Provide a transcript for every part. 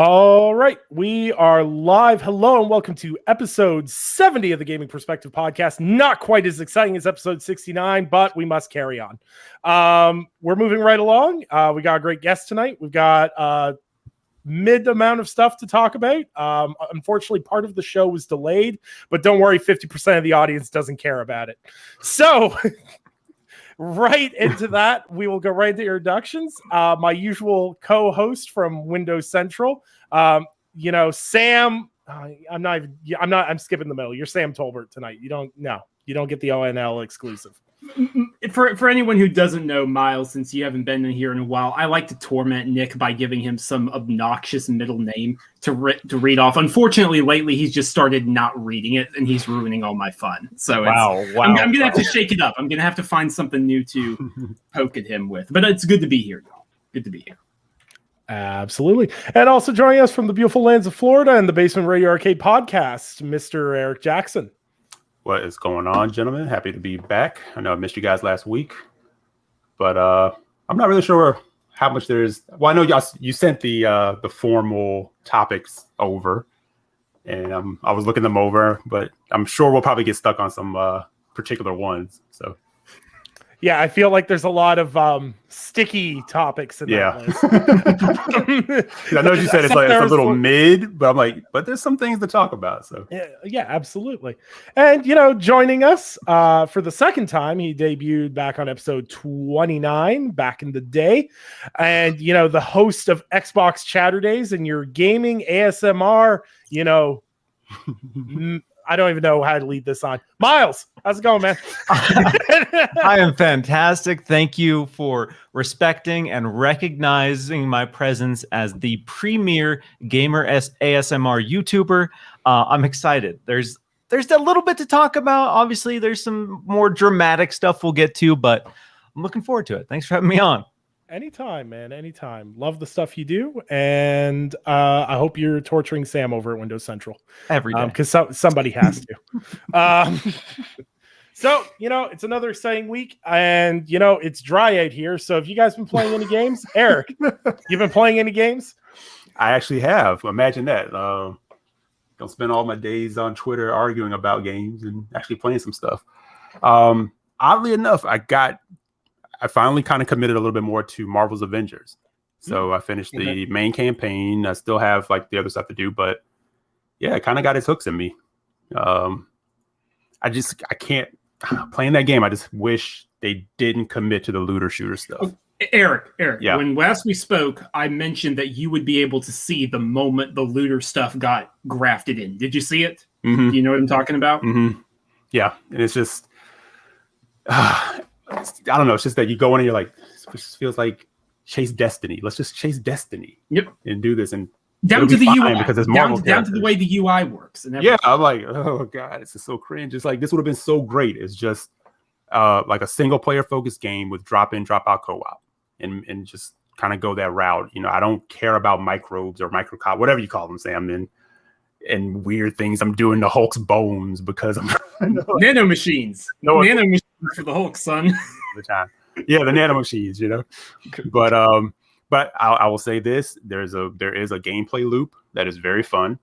All right, we are live. Hello and welcome to episode 70 of the Gaming Perspective podcast. Not quite as exciting as episode 69, but we must carry on. We're moving right along. We got a great guest tonight. We've got mid amount of stuff to talk about. Unfortunately, part of the show was delayed, but don't worry, 50% of the audience doesn't care about it. So right into that, we will go right into introductions. My usual co-host from Windows Central, Sam. I'm skipping the middle. You're Sam Tolbert tonight. You don't get the ONL exclusive. For anyone who doesn't know Miles, since you haven't been in here in a while, I like to torment Nick by giving him some obnoxious middle name to read off. Unfortunately, lately he's just started not reading it, and he's ruining all my fun. So I'm going to have to shake it up. I'm going to have to find something new to poke at him with. But it's good to be here, y'all. Good to be here. Absolutely. And also joining us from the beautiful lands of Florida and the Basement Radio Arcade podcast, Mr. Eric Jackson. What is going on, gentlemen? Happy to be back. I know I missed you guys last week, but I'm not really sure how much there is. Well, I know you sent the formal topics over, and I was looking them over, but I'm sure we'll probably get stuck on some particular ones. So, yeah, I feel like there's a lot of sticky topics in that list. I know you said it's a little mid, but I'm like, but there's some things to talk about. So yeah, absolutely. And joining us for the second time, he debuted back on episode 29 back in the day, and the host of Xbox Chatter Days and your gaming ASMR. I don't even know how to lead this on. Miles, how's it going, man? I am fantastic. Thank you for respecting and recognizing my presence as the premier gamer ASMR YouTuber. I'm excited. There's a little bit to talk about. Obviously, there's some more dramatic stuff we'll get to, but I'm looking forward to it. Thanks for having me on. Anytime, man. Anytime. Love the stuff you do. And I hope you're torturing Sam over at Windows Central. Every day. Because somebody has to. So, it's another exciting week. And, it's dry out here. So have you guys been playing any games? Eric, you've been playing any games? I actually have. Imagine that. Don't spend all my days on Twitter arguing about games and actually playing some stuff. Oddly enough, I finally kind of committed a little bit more to Marvel's Avengers. So I finished the main campaign. I still have the other stuff to do, but yeah, it kind of got its hooks in me. I can't playing that game. I just wish they didn't commit to the looter shooter stuff. Eric, yeah. When last we spoke, I mentioned that you would be able to see the moment the looter stuff got grafted in. Did you see it? Mm-hmm. Do you know what I'm talking about? Mm-hmm. Yeah. And it's just, I don't know. It's just that you go in and you're like, it just feels like chase destiny. Let's just chase destiny. Yep. And do this. And down to the UI. Because it's Marvel down to the way the UI works. And yeah. I'm like, oh God, this is so cringe. It's like, this would have been so great. It's just like a single player focused game with drop in, drop out co-op and just kind of go that route. I don't care about microbes or microcop, whatever you call them, Sam. And weird things I'm doing to Hulk's bones because I'm nanomachines. Nanomachines for the Hulk, son. The time. Yeah, the nanomachines, But I will say this: there is a gameplay loop that is very fun,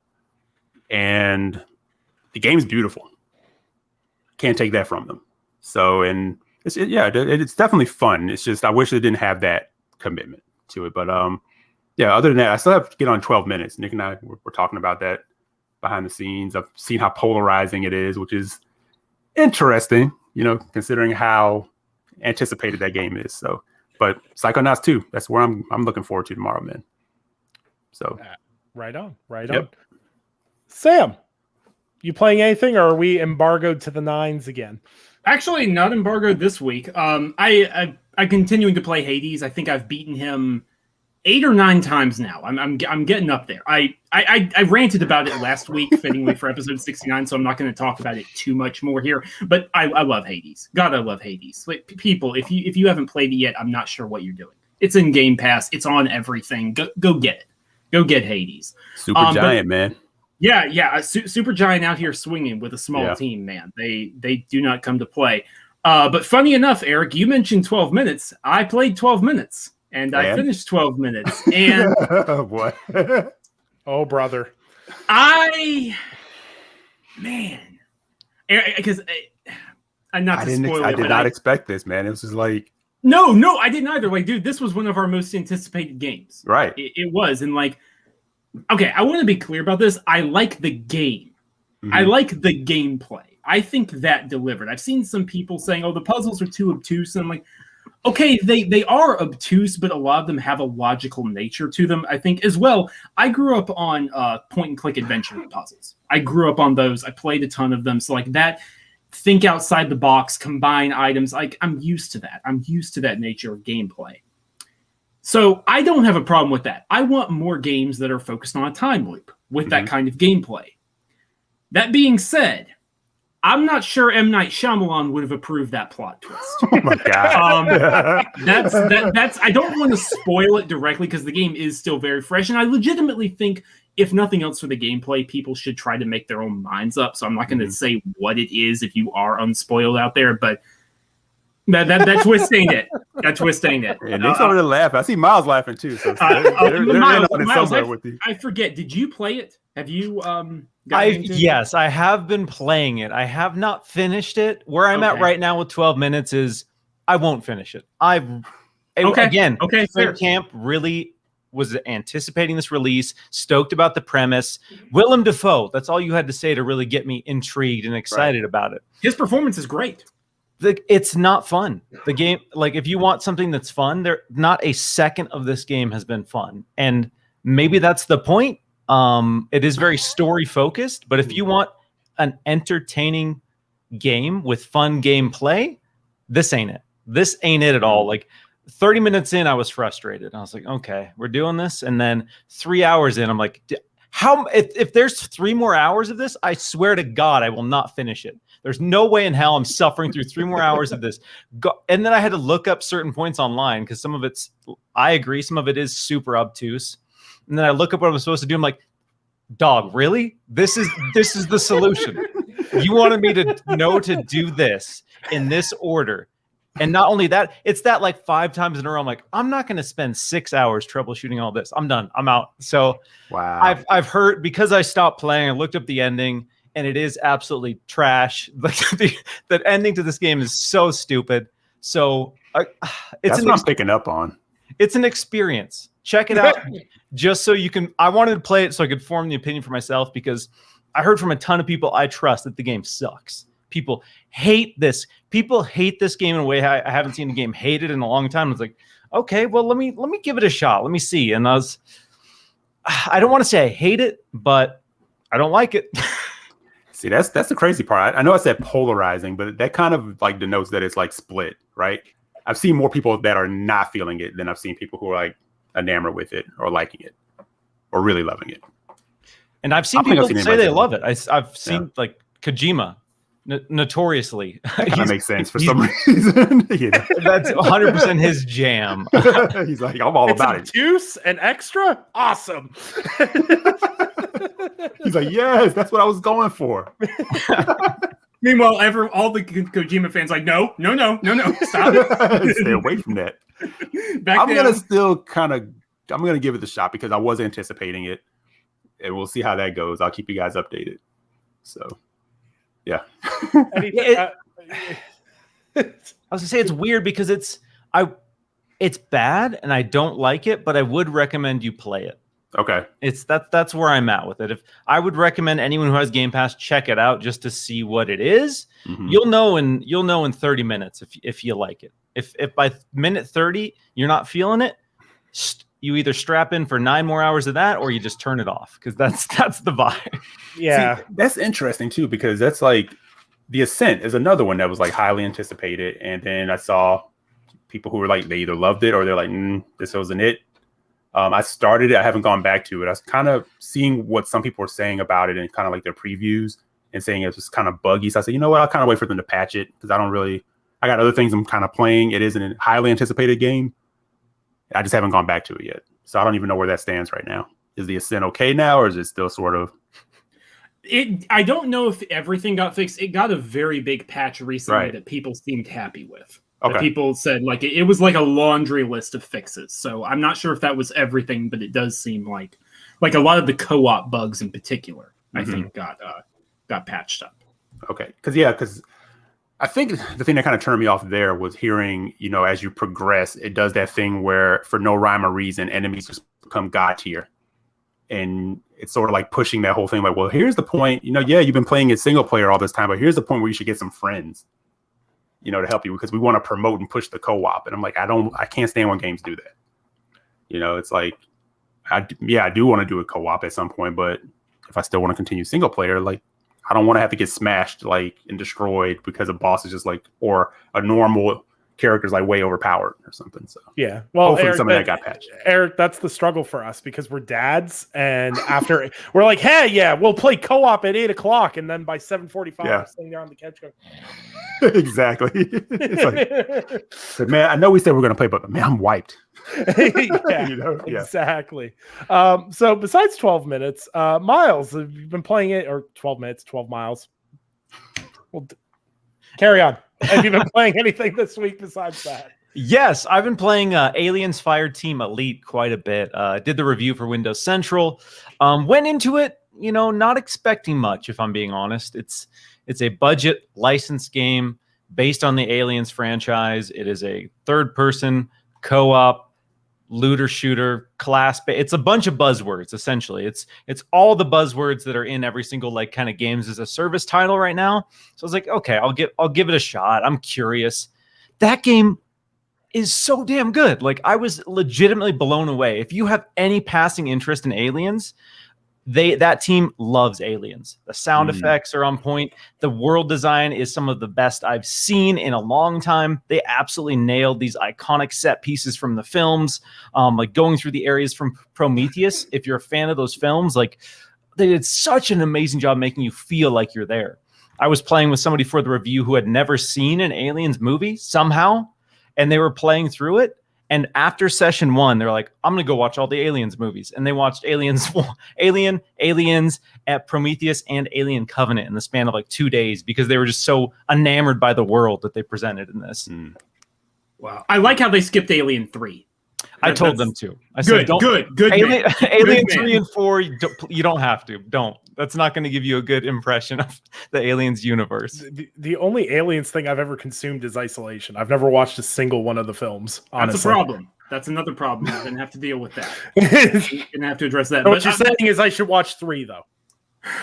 and the game's beautiful. Can't take that from them. So, and it's definitely fun. It's just I wish they didn't have that commitment to it. But yeah. Other than that, I still have to get on 12 minutes. Nick and I were talking about that behind the scenes. I've seen how polarizing it is, which is interesting, considering how anticipated that game is. So, but Psychonauts 2, that's where I'm looking forward to tomorrow, man. So, right on. Sam, you playing anything, or are we embargoed to the nines again? Actually, not embargoed this week. I'm continuing to play Hades. I think I've beaten him 8 or 9 times now. I'm getting up there. I ranted about it last week, fittingly for episode 69, so I'm not going to talk about it too much more here. But I love Hades. God, I love Hades. People, if you haven't played it yet, I'm not sure what you're doing. It's in Game Pass. It's on everything. Go get it. Go get Hades. Super Giant, man. Yeah. Super Giant out here swinging with a small team, man. They do not come to play. But funny enough, Eric, you mentioned 12 minutes. I played 12 minutes. And I finished 12 minutes. And what? Oh, brother. Because not to spoil it, I did not expect this, man. It was just like, no, I didn't either. Like, dude, this was one of our most anticipated games. right. It was, and like, okay, I want to be clear about this. I like the game. Mhm. I like the gameplay. I think that delivered. I've seen some people saying, "Oh, the puzzles are too obtuse," and I'm like, okay, they are obtuse, but a lot of them have a logical nature to them. I think as well. I grew up on point and click adventure puzzles. I grew up on those. I played a ton of them. So like that, think outside the box, combine items. Like I'm used to that. I'm used to that nature of gameplay. So I don't have a problem with that. I want more games that are focused on a time loop with that kind of gameplay. That being said, I'm not sure M. Night Shyamalan would have approved that plot twist. Oh my god. That's. I don't want to spoil it directly because the game is still very fresh, and I legitimately think, if nothing else for the gameplay, people should try to make their own minds up. So I'm not going to say what it is if you are unspoiled out there, but that twist ain't it. That twist ain't it. And Nick's over there laughing. I see Miles laughing too. So they're in on it somewhere with you. I forget. Did you play it? Have you? Yes, I have been playing it. I have not finished it. Where I'm at right now with 12 minutes is I won't finish it. Again, Fair Camp really was anticipating this release, stoked about the premise. Willem Dafoe, that's all you had to say to really get me intrigued and excited about it. His performance is great. It's not fun. The game, like if you want something that's fun, not a second of this game has been fun. And maybe that's the point. It is very story focused, but if you want an entertaining game with fun gameplay, this ain't it. This ain't it at all. Like 30 minutes in, I was frustrated. I was like, okay, we're doing this. And then 3 hours in, I'm like, if there's 3 more hours of this, I swear to God, I will not finish it. There's no way in hell I'm suffering through 3 more hours of this. And then I had to look up certain points online because some of it's, I agree, some of it is super obtuse. And then I look up what I'm supposed to do. I'm like, dog, really? This is the solution. You wanted me to know to do this in this order. And not only that, it's that like 5 times in a row. I'm like, I'm not going to spend 6 hours troubleshooting all this. I'm done. I'm out. So wow. I've heard, because I stopped playing, I looked up the ending and it is absolutely trash. Like the ending to this game is so stupid. So that's what I'm picking up on. It's an experience. Check it out just so you can. I wanted to play it so I could form the opinion for myself because I heard from a ton of people I trust that the game sucks. People hate this. People hate this game in a way I haven't seen a game hated in a long time. I was like, okay, well, let me give it a shot. Let me see. And I don't want to say I hate it, but I don't like it. See, that's the crazy part. I know I said polarizing, but that kind of like denotes that it's like split, right? I've seen more people that are not feeling it than I've seen people who are like enamored with it or liking it or really loving it. And I've seen people say they love it. I've seen like Kojima, notoriously. That makes sense for some reason. You know? That's 100% his jam. He's like, I'm all about it. Obtuse and extra? Awesome. He's like, yes, that's what I was going for. Meanwhile, all the Kojima fans like, no, stop. Stay away from that. I'm gonna give it the shot because I was anticipating it, and we'll see how that goes. I'll keep you guys updated. So, yeah. I was gonna say it's weird because it's bad and I don't like it, but I would recommend you play it. Okay. That's where I'm at with it. If I would recommend anyone who has Game Pass check it out just to see what it is. Mm-hmm. You'll know in 30 minutes if you like it. If by minute 30 you're not feeling it, you either strap in for 9 more hours of that or you just turn it off because that's the vibe. Yeah. See, that's interesting too because that's like The Ascent is another one that was like highly anticipated, and then I saw people who were like they either loved it or they're like this wasn't it. I started it. I haven't gone back to it. I was kind of seeing what some people were saying about it and kind of like their previews and saying it was kind of buggy. So I said, you know what? I'll kind of wait for them to patch it because I got other things I'm kind of playing. It is a highly anticipated game. I just haven't gone back to it yet. So I don't even know where that stands right now. Is The Ascent okay now or is it still sort of? I don't know if everything got fixed. It got a very big patch recently that people seemed happy with. Okay. People said like it was like a laundry list of fixes. So I'm not sure if that was everything, but it does seem like a lot of the co-op bugs in particular, I think got patched up. Okay, because I think the thing that kind of turned me off there was hearing, as you progress, it does that thing where for no rhyme or reason, enemies just become god tier. And it's sort of like pushing that whole thing like, well, here's the point, you've been playing it single player all this time, but here's the point where you should get some friends, to help you because we want to promote and push the co-op. And I'm like, I can't stand when games do that. It's like, I do want to do a co-op at some point, but if I still want to continue single player, like, I don't want to have to get smashed like and destroyed because a boss is just like, or a normal character's like way overpowered or something. So yeah, well, hopefully Eric, some of that got patched. Eric, that's the struggle for us because we're dads, and after we're like, hey, yeah, we'll play co-op at 8:00, and then by 7:45, we're sitting there on the couch going, exactly. It's like, man, I know we said we're going to play, but man, I'm wiped. Exactly. So besides 12 minutes, Miles, have you been playing it, or 12 minutes, 12 miles? Well, carry on. Have you been playing anything this week besides that? Yes, I've been playing Aliens Fireteam Elite quite a bit. Did the review for Windows Central. Went into it, not expecting much, if I'm being honest. It's a budget licensed game based on the Aliens franchise. It is a third-person co-op looter shooter class. It's a bunch of buzzwords, essentially. It's all the buzzwords that are in every single like kind of games as a service title right now. So I was like, okay, I'll give it a shot. I'm curious. That game is so damn good. Like, I was legitimately blown away. If you have any passing interest in Aliens, that team loves Aliens. The sound effects are on point. The world design is some of the best I've seen in a long time. They absolutely nailed these iconic set pieces from the films, like going through the areas from Prometheus. If you're a fan of those films, like, they did such an amazing job making you feel like you're there. I was playing with somebody for the review who had never seen an Aliens movie somehow, and they were playing through it. And after session 1, they're like, I'm going to go watch all the Aliens movies. And they watched Aliens, at Prometheus, and Alien Covenant in the span of like 2 days because they were just so enamored by the world that they presented in this. Wow. I like how they skipped Alien 3. I told them to. I said, good. Alien 3 and 4, you don't have to. Don't. That's not going to give you a good impression of the Aliens universe. The only Aliens thing I've ever consumed is Isolation. I've never watched a single one of the films, honestly. That's a problem. That's another problem. You're going to have to deal with that. You're going to have to address that. What you're saying is I should watch 3, though.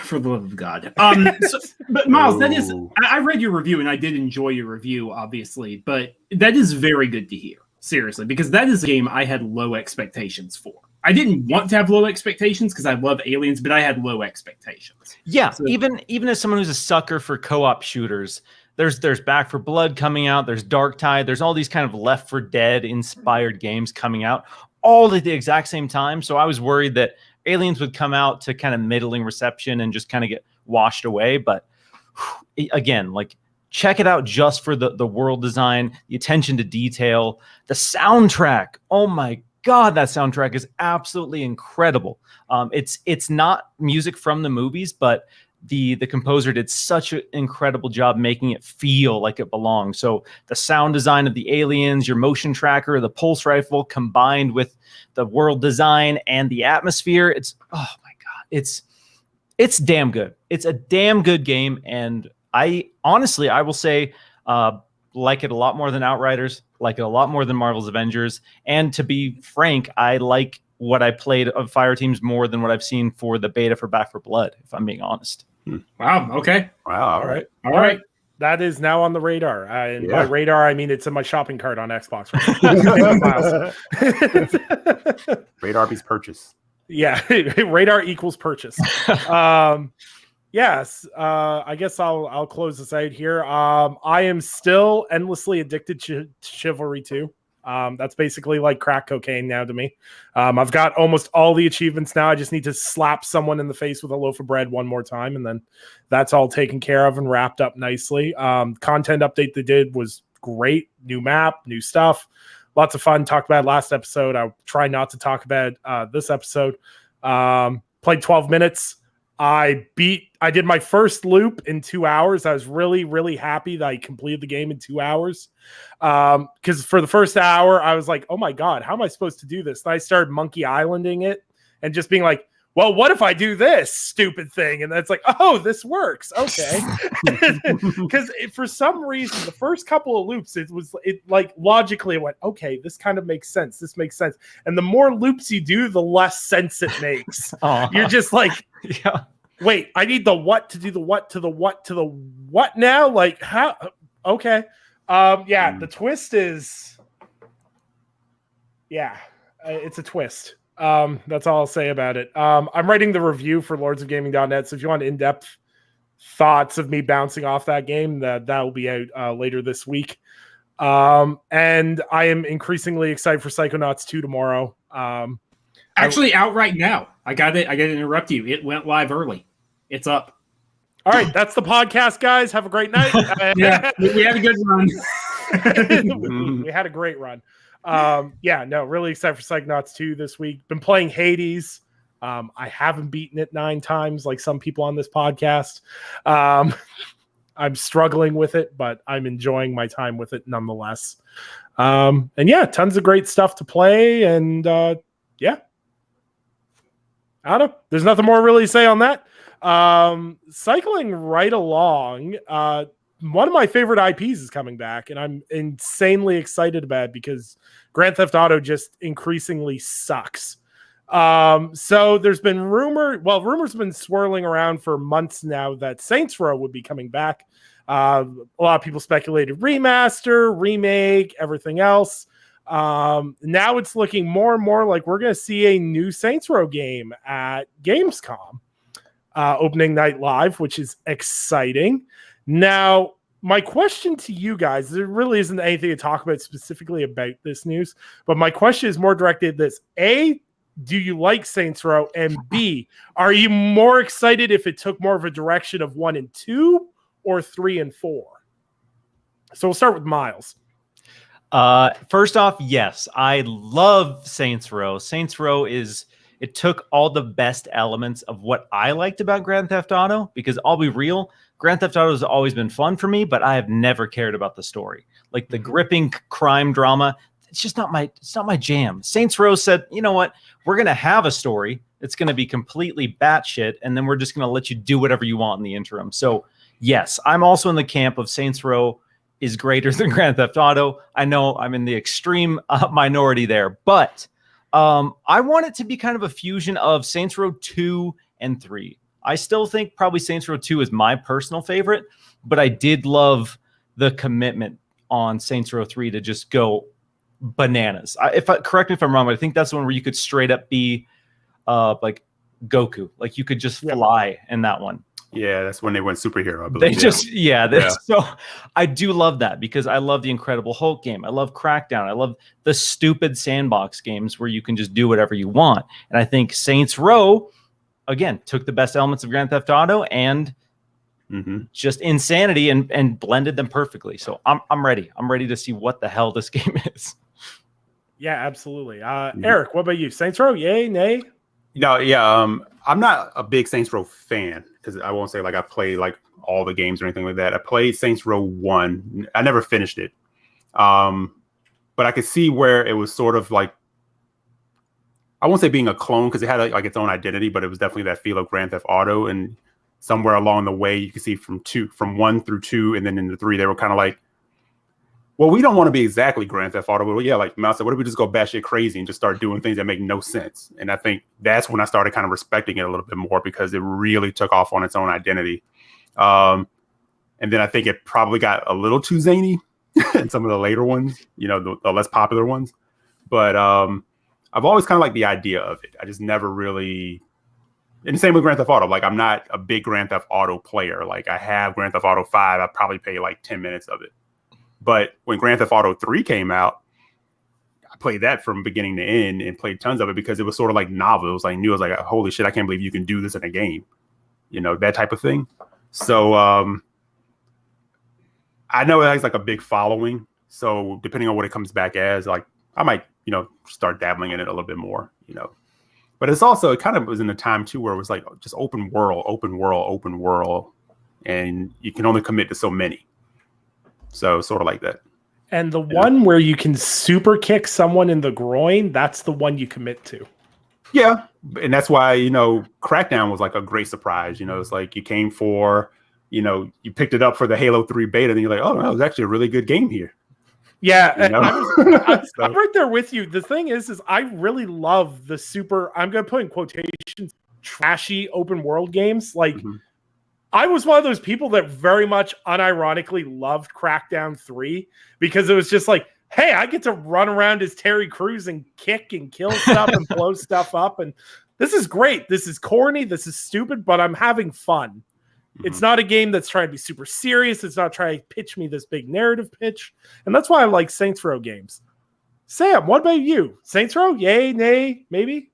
For the love of God. But Miles, that is, I read your review and I did enjoy your review, obviously, but that is very good to hear. Seriously, because that is a game I had low expectations for. I didn't want to have low expectations because I love Aliens, but I had low expectations. Yeah, so, even as someone who's a sucker for co-op shooters, there's Back 4 Blood coming out, there's Dark Tide, there's all these kind of Left 4 Dead inspired games coming out, all at the exact same time. So I was worried that Aliens would come out to kind of middling reception and just kind of get washed away. But again, like, check it out just for the world design, the attention to detail, the soundtrack. Oh my God, that soundtrack is absolutely incredible. It's not music from the movies, but the composer did such an incredible job making it feel like it belongs. So the sound design of the aliens, your motion tracker, the pulse rifle, combined with the world design and the atmosphere, it's, oh my God, it's damn good. It's a damn good game, and I honestly, I will say, like it a lot more than Outriders, like it a lot more than Marvel's Avengers. And to be frank, I like what I played of Fireteams more than what I've seen for the beta for Back 4 Blood, if I'm being honest. Wow. Okay. Wow. All right. That is now on the radar. And by radar, I mean it's in my shopping cart on Xbox. Right? Radar means purchase. Yeah. Radar equals purchase. Yes, I guess I'll close this out here. I am still endlessly addicted to Chivalry 2. That's basically like crack cocaine now to me. I've got almost all the achievements now. I just need to slap someone in the face with a loaf of bread one more time, and then that's all taken care of and wrapped up nicely. Content update they did was great. New map, new stuff. Lots of fun. Talked about it last episode. I'll try not to talk about this episode. Played 12 minutes. I did my first loop in 2 hours. I was really, really happy that I completed the game in 2 hours. Because for the first hour, I was like, oh my God, how am I supposed to do this? And I started Monkey Islanding it and just being like, well, what if I do this stupid thing? And that's like, oh, this works. Okay. Because for some reason, the first couple of loops, it like logically it went, okay, this kind of makes sense. This makes sense. And the more loops you do, the less sense it makes. You're just like, Yeah. wait, I need the what to do the what to the what to the what now? Like, how? Okay. The twist is, it's a twist. That's all I'll say about it. I'm writing the review for lordsofgaming.net, so if you want in-depth thoughts of me bouncing off that game, that will be out later this week. And I am increasingly excited for Psychonauts 2 tomorrow. Actually, out right now. I got to interrupt you. It went live early. It's up. All right, that's the podcast, guys. Have a great night. Yeah, we had a good run. we had a great run. Really excited for Psychonauts 2 this week. Been playing Hades. I haven't beaten it 9 times like some people on this podcast. I'm struggling with it, but I'm enjoying my time with it nonetheless. Tons of great stuff to play. And I don't know. There's nothing more really to say on that. Cycling right along, one of my favorite IPs is coming back, and I'm insanely excited about it because Grand Theft Auto just increasingly sucks. So there's been rumors have been swirling around for months now that Saints Row would be coming back. A lot of people speculated remaster, remake, everything else. Now it's looking more and more like we're going to see a new Saints Row game at Gamescom, opening night live, which is exciting. Now, my question to you guys, there really isn't anything to talk about specifically about this news, but my question is more directed at this. A, do you like Saints Row? And B, are you more excited if it took more of a direction of 1 and 2 or 3 and 4? So we'll start with Miles. First off, yes, I love Saints Row. Saints Row it took all the best elements of what I liked about Grand Theft Auto, because I'll be real, Grand Theft Auto has always been fun for me, but I have never cared about the story. Like the gripping crime drama, it's not my jam. Saints Row said, you know what? We're going to have a story. It's going to be completely batshit, and then we're just going to let you do whatever you want in the interim. So yes, I'm also in the camp of Saints Row is greater than Grand Theft Auto. I know I'm in the extreme minority there, but I want it to be kind of a fusion of Saints Row 2 and 3. I still think probably Saints Row 2 is my personal favorite, but I did love the commitment on Saints Row 3 to just go bananas. Correct me if I'm wrong, but I think that's the one where you could straight up be like Goku. Like you could just fly in that one. Yeah, that's when they went superhero, I believe. So I do love that because I love the Incredible Hulk game. I love Crackdown. I love the stupid sandbox games where you can just do whatever you want. And I think Saints Row, again, took the best elements of Grand Theft Auto and just insanity and blended them perfectly. So I'm ready. I'm ready to see what the hell this game is. Yeah, absolutely. Eric, what about you? Saints Row, yay, nay? No, yeah. I'm not a big Saints Row fan because I won't say like I played like all the games or anything like that. I played Saints Row 1. I never finished it. But I could see where it was sort of like, I won't say being a clone because it had like its own identity, but it was definitely that feel of Grand Theft Auto. And somewhere along the way, you can see from 1 through 2, and then into 3, they were kind of like, well, we don't want to be exactly Grand Theft Auto, but yeah, like Mouse said, what if we just go batshit crazy and just start doing things that make no sense? And I think that's when I started kind of respecting it a little bit more because it really took off on its own identity. And then I think it probably got a little too zany in some of the later ones, you know, the less popular ones. But I've always kind of liked the idea of it. I just never really, and the same with Grand Theft Auto. Like I'm not a big Grand Theft Auto player. Like I have Grand Theft Auto 5. I probably pay like 10 minutes of it. But when Grand Theft Auto 3 came out, I played that from beginning to end and played tons of it because it was sort of like novel. It was like new. I was like, holy shit, I can't believe you can do this in a game. You know, that type of thing. So I know it has like a big following. So depending on what it comes back as, like I might, you know, start dabbling in it a little bit more, you know. But it's also, it kind of was in a time too where it was like just open world, and you can only commit to so many. So sort of like that. And the one where you can super kick someone in the groin, that's the one you commit to. Yeah. And that's why, Crackdown was like a great surprise. It's like you came for, you picked it up for the Halo 3 beta, and you're like, oh, that was actually a really good game here. Yeah, I'm right there with you. The thing is I really love the super, I'm going to put in quotations, trashy open world games. Like, I was one of those people that very much unironically loved Crackdown 3 because it was just like, hey, I get to run around as Terry Crews and kick and kill stuff and blow stuff up. And this is great. This is corny. This is stupid, but I'm having fun. It's not a game that's trying to be super serious. It's not trying to pitch me this big narrative pitch. And that's why I like Saints Row games. Sam, what about you? Saints Row? Yay, nay, maybe?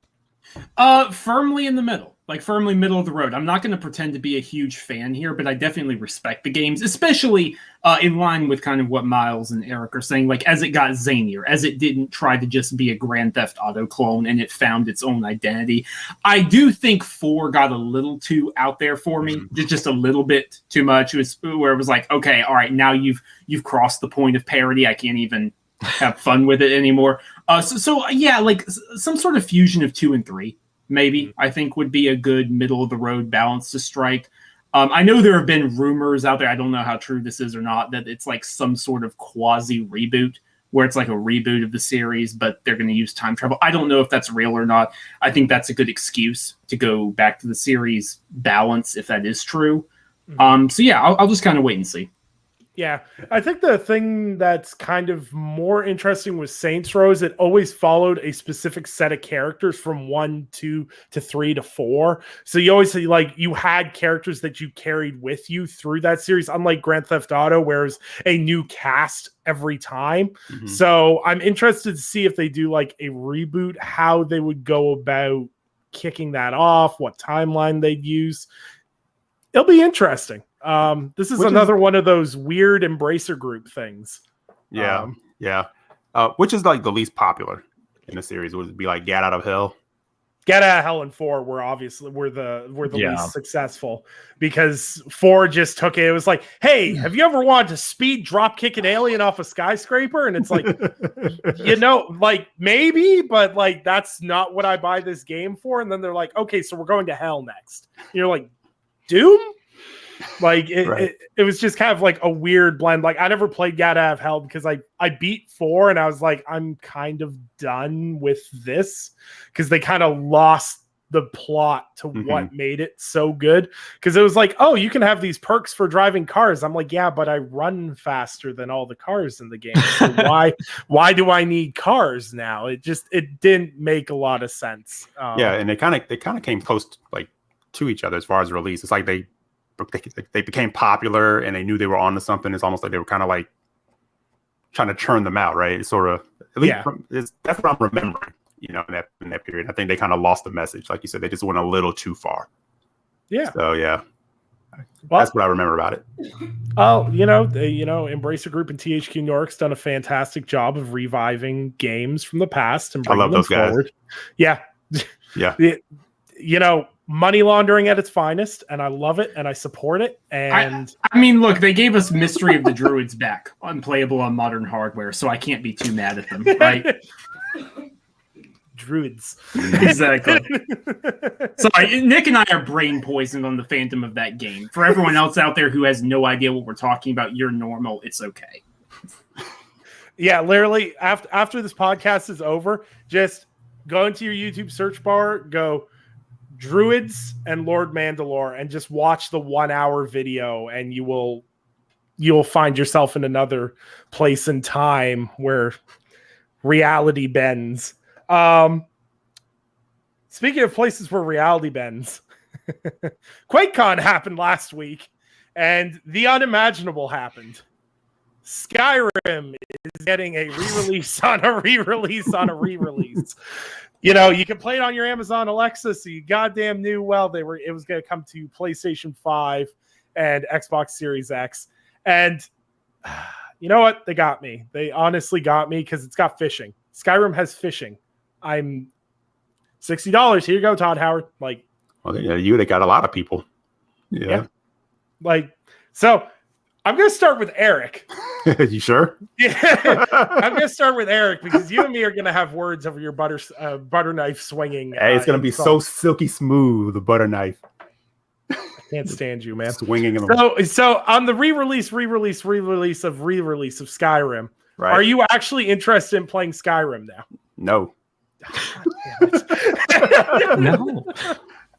Firmly in the middle. Like, firmly middle of the road. I'm not going to pretend to be a huge fan here, but I definitely respect the games, especially in line with kind of what Miles and Eric are saying. Like, as it got zanier, as it didn't try to just be a Grand Theft Auto clone and it found its own identity. I do think 4 got a little too out there for me, just a little bit too much. It was where it was like, okay, all right, now you've crossed the point of parody. I can't even have fun with it anymore. So yeah, like some sort of fusion of 2 and 3. Maybe I think would be a good middle of the road balance to strike. I know there have been rumors out there, I don't know how true this is or not, that it's like some sort of quasi reboot where it's like a reboot of the series, but they're going to use time travel. I don't know if that's real or not. I think that's a good excuse to go back to the series balance if that is true. So yeah, I'll just kind of wait and see. Yeah, I think the thing that's kind of more interesting with Saints Row is it always followed a specific set of characters from 1, 2 to 3 to 4. So you always see, like, you had characters that you carried with you through that series, unlike Grand Theft Auto, where it's a new cast every time. So I'm interested to see if they do like a reboot, how they would go about kicking that off, what timeline they'd use. It'll be interesting. This is another one of those weird Embracer Group things. Yeah, which is like the least popular in the series? Would it be like Get Out of Hell? Get Out of Hell and 4 were the least successful because 4 just took it. It was like, hey, have you ever wanted to speed drop kick an alien off a skyscraper? And it's like, like maybe, but like that's not what I buy this game for. And then they're like, okay, so we're going to hell next. And you're like, Doom? Like it was just kind of like a weird blend. Like I never played Get Out of Hell because I beat 4 and I was like, I'm kind of done with this because they kind of lost the plot to what made it so good. Because it was like, oh, you can have these perks for driving cars. I'm like, yeah, but I run faster than all the cars in the game. So why do I need cars now? It didn't make a lot of sense. And they kind of came close to each other as far as release. It's like they became popular and they knew they were onto something. It's almost like they were kind of like trying to churn them out, right? It's sort of, at least that's what I'm remembering, in that period. I think they kind of lost the message. Like you said, they just went a little too far. Yeah. So yeah, that's what I remember about it. Oh, Embracer Group and THQ Nordics done a fantastic job of reviving games from the past and bringing them forward. Yeah. Money laundering at its finest, and I love it, and I support it. And I mean, look, they gave us Mystery of the Druids back, unplayable on modern hardware, so I can't be too mad at them, right? Druids. Exactly. Sorry, Nick and I are brain poisoned on the fandom of that game. For everyone else out there who has no idea what we're talking about, you're normal. It's okay. Yeah, literally, after this podcast is over, just go into your YouTube search bar, go Druids and Lord Mandalore, and just watch the 1-hour video, and you'll find yourself in another place and time where reality bends. Speaking of places where reality bends, QuakeCon happened last week, and the unimaginable happened. Skyrim is getting a re-release on a re-release on a re-release. You can play it on your Amazon Alexa, so you goddamn knew it was going to come to PlayStation 5 and Xbox Series X. And you know what? They got me. They honestly got me because it's got fishing. Skyrim has fishing. I'm $60. Here you go, Todd Howard. Like, well, yeah, they got a lot of people. Yeah. Like, so I'm going to start with Eric. You sure? Yeah, I'm going to start with Eric because you and me are going to have words over your butter knife swinging. Hey, it's going to be so silky smooth, the butter knife. I can't stand you, man. Swinging in the So on the re-release of Skyrim, right. Are you actually interested in playing Skyrim now? No.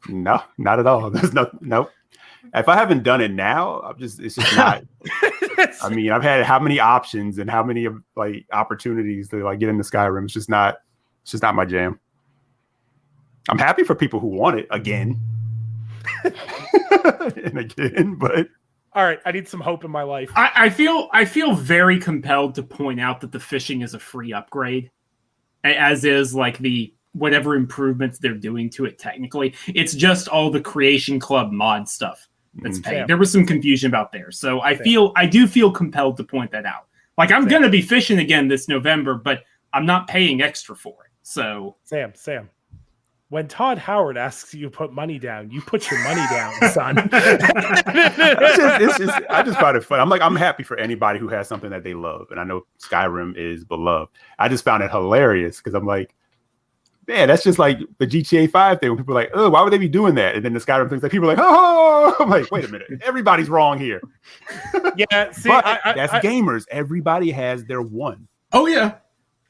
No, not at all. There's nope. If I haven't done it now, it's just not. I mean, I've had how many options and how many like opportunities to like get into Skyrim. It's just not my jam. I'm happy for people who want it again and again, but all right, I need some hope in my life. I feel very compelled to point out that the fishing is a free upgrade, as is like the whatever improvements they're doing to it. Technically, it's just all the Creation Club mod stuff that's paid. There was some confusion about there, so I do feel compelled to point that out. Like I'm gonna be fishing again this November, but I'm not paying extra for it. So Sam, when Todd Howard asks you to put money down, you put your money down, son. I just found it fun. I'm happy for anybody who has something that they love, and I know Skyrim is beloved. I just found it hilarious because I'm like, man, that's just like the GTA 5 thing when people are like, oh, why would they be doing that? And then the Skyrim thing's like, people are like, oh, I'm like, wait a minute, everybody's wrong here. Yeah, see, but that's gamers. Everybody has their one. Oh yeah.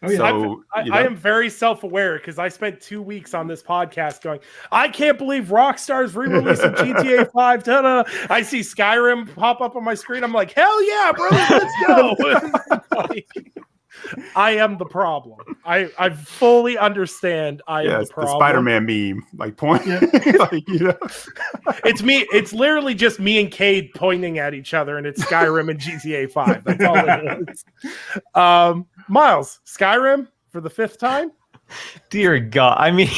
So I am very self-aware because I spent 2 weeks on this podcast going, I can't believe Rockstar's re-releasing GTA 5. Ta-da. I see Skyrim pop up on my screen. I'm like, hell yeah, bro, let's go. I am the problem. I fully understand. I am the problem. The Spider-Man meme, like point. Like, it's me. It's literally just me and Cade pointing at each other, and it's Skyrim and GTA 5. That's all it is. Miles, Skyrim for the 5th time. Dear God, I mean,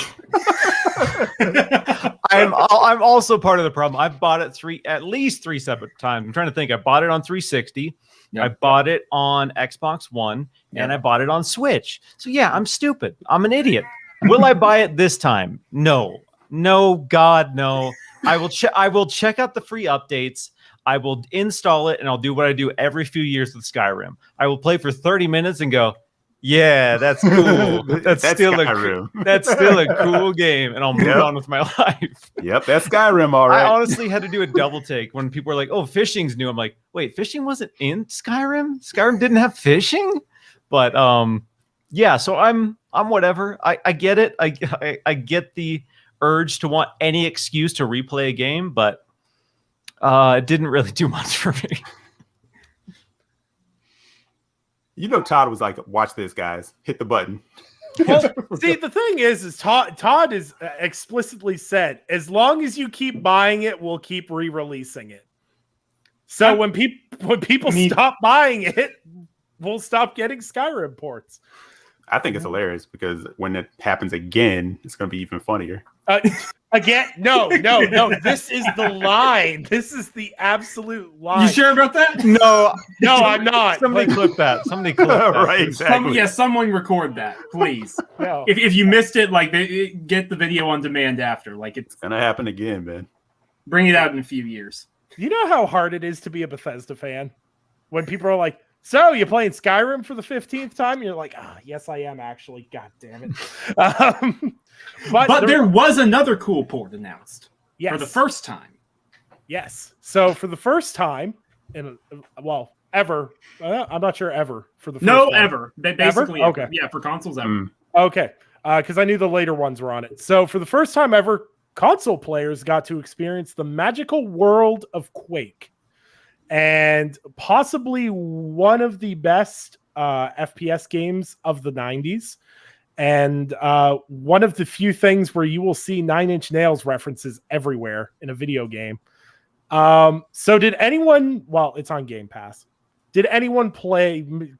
I'm also part of the problem. I bought it at least three separate times. I'm trying to think. I bought it on 360. Yep. I bought it on Xbox One, and I bought it on Switch. So yeah, I'm stupid. I'm an idiot. Will I buy it this time? No, God, no. I will check out the free updates. I will install it, and I'll do what I do every few years with Skyrim. I will play for 30 minutes and go, yeah, that's cool. That's still a cool game, and I'll move on with my life. Yep, that's Skyrim, all right. I honestly had to do a double take when people were like, "Oh, fishing's new." I'm like, "Wait, fishing wasn't in Skyrim? Skyrim didn't have fishing?" But yeah. So I'm whatever. I get it. I get the urge to want any excuse to replay a game, but it didn't really do much for me. Todd was like, watch this, guys. Hit the button. Well, see, the thing is Todd is explicitly said, as long as you keep buying it, we'll keep re-releasing it. So when people stop buying it, we'll stop getting Skyrim ports. I think it's hilarious because when it happens again, it's going to be even funnier. Again, no. This is the line. This is the absolute line. You sure about that? No, I'm not. Somebody clip that. Right, exactly. Someone record that, please. No. If you missed it, like get the video on demand after. Like it's gonna happen again, man. Bring it out in a few years. You know how hard it is to be a Bethesda fan when people are like, "So you playing Skyrim for the 15th time?" And you're like, yes, I am actually. God damn it. But there was another cool port announced for the first time. Yes. So for the first time ever. I'm not sure ever for the first time. Ever. Basically, ever? Okay. Yeah, for consoles ever. Okay. Because I knew the later ones were on it. So for the first time ever, console players got to experience the magical world of Quake. And possibly one of the best FPS games of the 90s. And one of the few things where you will see Nine Inch Nails references everywhere in a video game. So did anyone, it's on Game Pass. Did anyone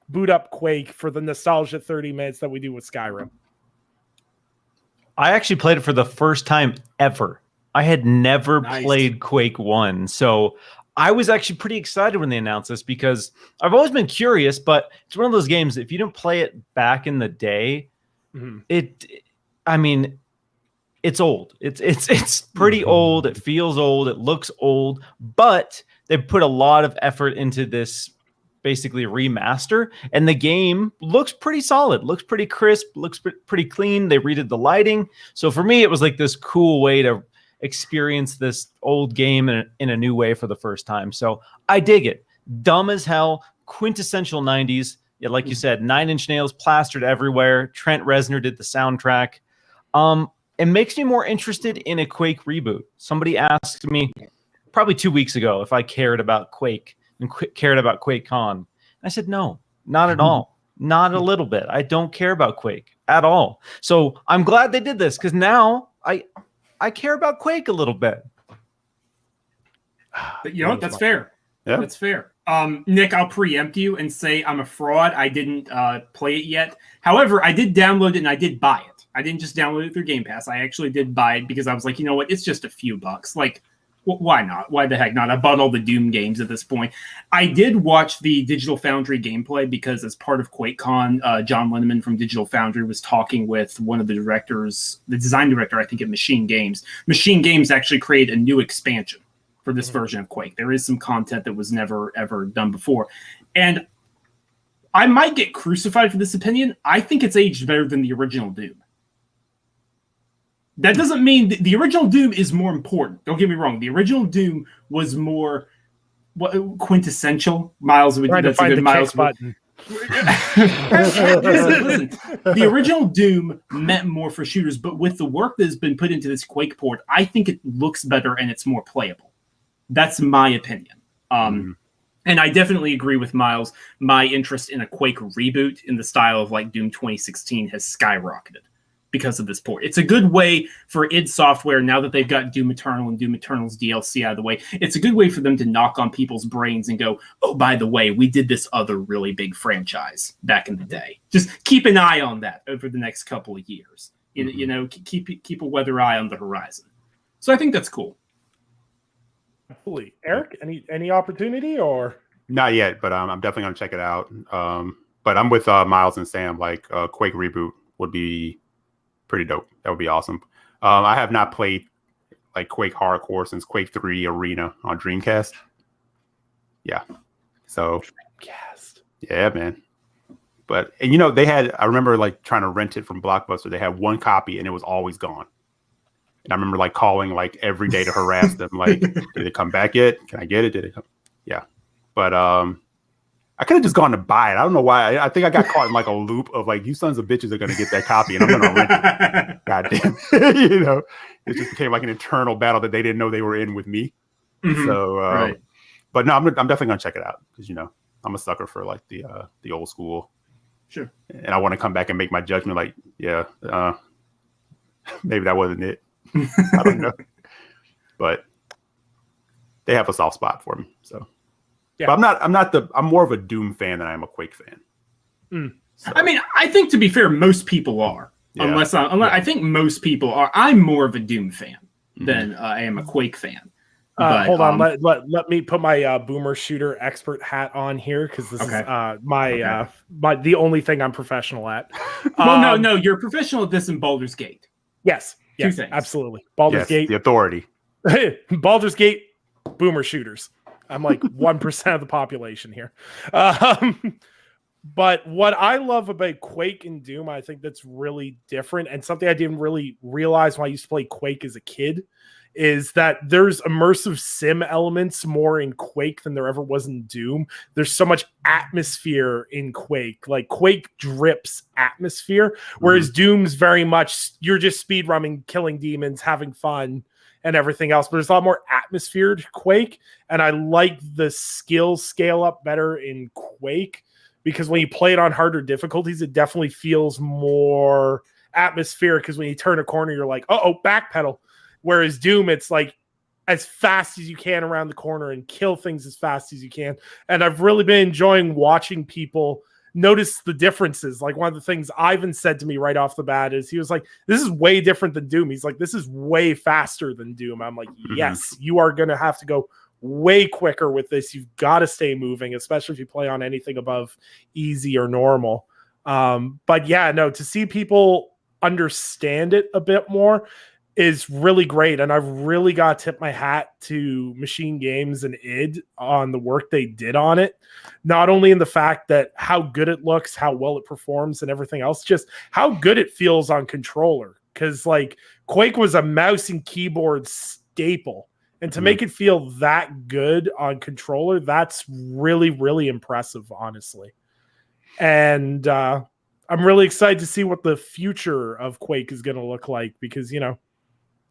boot up Quake for the nostalgia 30 minutes that we do with Skyrim? I actually played it for the first time ever. I had never played Quake 1. So I was actually pretty excited when they announced this because I've always been curious, but it's one of those games, if you didn't play it back in the day, it's old. It's pretty old. It feels old. It looks old, but they put a lot of effort into this basically remaster, and the game looks pretty solid, looks pretty crisp, looks pretty clean. They redid the lighting. So for me, it was like this cool way to experience this old game in a new way for the first time. So I dig it. Dumb as hell, quintessential 90s. Yeah, like you said, 9 Inch Nails plastered everywhere. Trent Reznor did the soundtrack. It makes me more interested in a Quake reboot. Somebody asked me probably 2 weeks ago if I cared about Quake and cared about QuakeCon. I said, no, not at all. Not a little bit. I don't care about Quake at all. So I'm glad they did this, because now I care about Quake a little bit. But you know what? That's fair. Yeah. That's fair. Nick, I'll preempt you and say I'm a fraud. I didn't play it yet. However, I did download it and I did buy it. I didn't just download it through Game Pass. I actually did buy it because I was like, you know what? It's just a few bucks. Like, why not? Why the heck not? I bought all the Doom games at this point. I did watch the Digital Foundry gameplay because as part of QuakeCon, John Linneman from Digital Foundry was talking with one of the directors, the design director, I think, at Machine Games. Machine Games actually created a new expansion for this version of Quake. There is some content that was never, ever done before. And I might get crucified for this opinion. I think it's aged better than the original Doom. That doesn't mean the original Doom is more important. Don't get me wrong. The original Doom was more quintessential. Miles would trying to find the Miles button. Listen, the original Doom meant more for shooters, but with the work that has been put into this Quake port, I think it looks better and it's more playable. That's my opinion. And I definitely agree with Miles. My interest in a Quake reboot in the style of like Doom 2016 has skyrocketed because of this port. It's a good way for id Software, now that they've got Doom Eternal and Doom Eternal's DLC out of the way, it's a good way for them to knock on people's brains and go, oh, by the way, we did this other really big franchise back in the day. Just keep an eye on that over the next couple of years. You know, keep a weather eye on the horizon. So I think that's cool. Absolutely. Eric, any opportunity or? Not yet, but I'm definitely going to check it out. But I'm with Miles and Sam. Like Quake reboot would be pretty dope. That would be awesome. I have not played like Quake Hardcore since Quake 3 Arena on Dreamcast. Yeah. So Dreamcast. Yeah, man. But and you know, I remember like trying to rent it from Blockbuster. They had one copy and it was always gone. And I remember like calling like every day to harass them, like, did it come back yet? Can I get it? Did it come? Yeah. But I could have just gone to buy it. I don't know why. I think I got caught in like a loop of like, you sons of bitches are going to get that copy and I'm going to rent it. God damn. You know, it just became like an internal battle that they didn't know they were in with me. So, right. But no, I'm definitely going to check it out because, you know, I'm a sucker for like the old school. Sure. And I want to come back and make my judgment like, yeah, maybe that wasn't it. I don't know. But they have a soft spot for me. So. Yeah. But I'm more of a Doom fan than I am a Quake fan. So. I mean, I think to be fair, most people are. Yeah. Unless I think most people are. I'm more of a Doom fan than I am a Quake fan. But, hold on, let me put my boomer shooter expert hat on here because this is the only thing I'm professional at. Well, no, you're a professional at this in Baldur's Gate. Yes, Two things. Absolutely. Baldur's Gate, the authority. Baldur's Gate, boomer shooters. I'm like 1% of the population here. But what I love about Quake and Doom, I think that's really different, and something I didn't really realize when I used to play Quake as a kid, is that there's immersive sim elements more in Quake than there ever was in Doom. There's so much atmosphere in Quake. Like Quake drips atmosphere, whereas Doom's very much you're just speedrunning, killing demons, having fun, and everything else. But there's a lot more atmosphere to Quake, and I like the skill scale up better in Quake because when you play it on harder difficulties, it definitely feels more atmospheric because when you turn a corner, you're like, backpedal. Whereas Doom, it's like as fast as you can around the corner and kill things as fast as you can. And I've really been enjoying watching people notice the differences. Like one of the things Ivan said to me right off the bat is he was like, this is way different than Doom. He's like, this is way faster than Doom. I'm like, yes, you are going to have to go way quicker with this. You've got to stay moving, especially if you play on anything above easy or normal. But yeah, no, to see people understand it a bit more. is really great. And I've really got to tip my hat to Machine Games and id on the work they did on it. Not only in the fact that how good it looks, how well it performs and everything else, just how good it feels on controller. Because like Quake was a mouse and keyboard staple. And to make it feel that good on controller, that's really, really impressive, honestly. And I'm really excited to see what the future of Quake is going to look like, because, you know,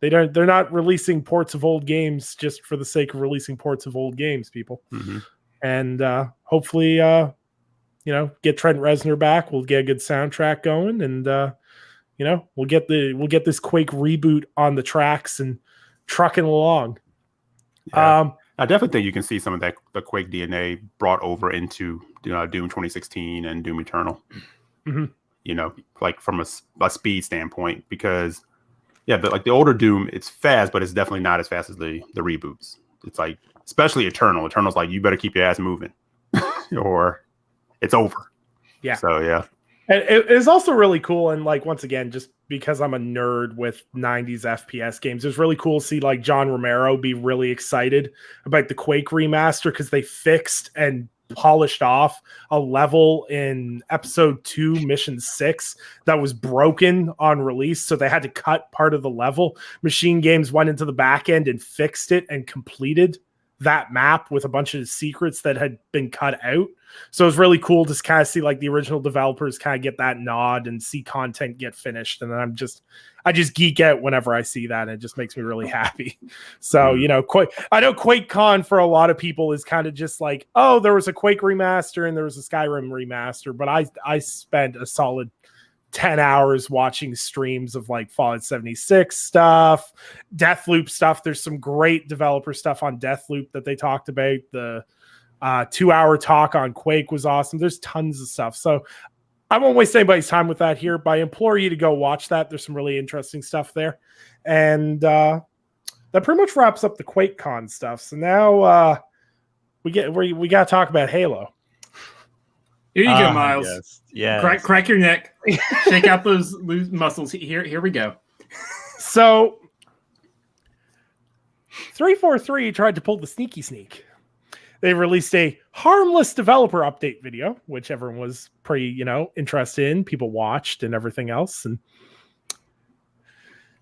they're not releasing ports of old games just for the sake of releasing ports of old games, people. And hopefully, you know, get Trent Reznor back. We'll get a good soundtrack going, and you know, we'll get this Quake reboot on the tracks and trucking along. Yeah. I definitely think you can see some of that the Quake DNA brought over into Doom 2016 and Doom Eternal. You know, like from a speed standpoint, because like the older Doom, it's fast, but it's definitely not as fast as the reboots. It's like, especially Eternal. Eternal's like, you better keep your ass moving, or it's over. Yeah. So yeah. And it's also really cool, and like once again, just because I'm a nerd with 90s FPS games, it's really cool to see like John Romero be really excited about the Quake remaster, because they fixed and polished off a level in episode 2 mission 6 that was broken on release, so they had to cut part of the level. Machine Games went into the back end and fixed it and completed that map with a bunch of secrets that had been cut out. So it was really cool to kind of see like the original developers kind of get that nod and see content get finished. And then I just geek out whenever I see that. And it just makes me really happy. So, you know, I know QuakeCon for a lot of people is kind of just like, oh, there was a Quake remaster and there was a Skyrim remaster. But I spent a solid 10 hours watching streams of like Fallout 76 stuff, Deathloop stuff. There's some great developer stuff on Deathloop that they talked about. The 2-hour talk on Quake was awesome. There's tons of stuff. So I won't waste anybody's time with that here, but I implore you to go watch that. There's some really interesting stuff there. And that pretty much wraps up the QuakeCon stuff. So now we got to talk about Halo. Here you go, Miles. Yes. Crack your neck. Shake out those loose muscles. Here we go. So 343 tried to pull the sneaky sneak. They released a harmless developer update video, which everyone was pretty, you know, interested in. People watched and everything else. And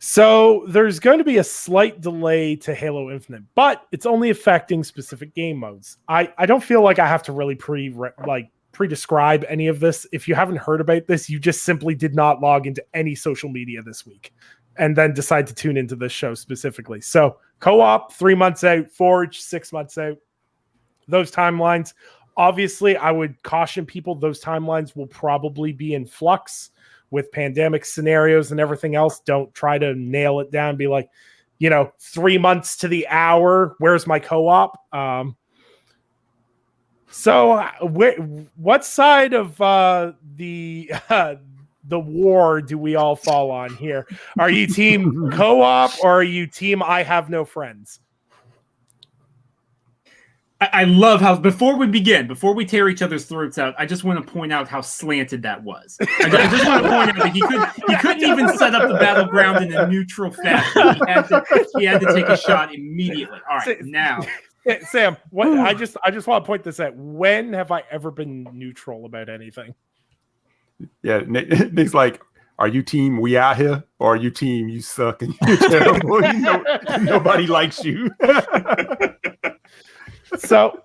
so there's going to be a slight delay to Halo Infinite, but it's only affecting specific game modes. I don't feel like I have to really pre-describe any of this. If you haven't heard about this, you just simply did not log into any social media this week and then decide to tune into this show specifically. So co-op, 3 months out, Forge, 6 months out. Those timelines, obviously, I would caution people, those timelines will probably be in flux with pandemic scenarios and everything else. Don't try to nail it down. Be like, you know, 3 months to the hour. Where's my co-op? So what side of the war do we all fall on here? Are you team co-op or are you team I have no friends? I love how before we tear each other's throats out, I just want to point out how slanted that was. I just want to point out that he couldn't even set up the battleground in a neutral fashion. He had to take a shot immediately. All right, now. Sam, I just want to point this out. When have I ever been neutral about anything? Yeah, Nick's like, are you team we out here, or are you team you suck and you're terrible? Nobody likes you. So,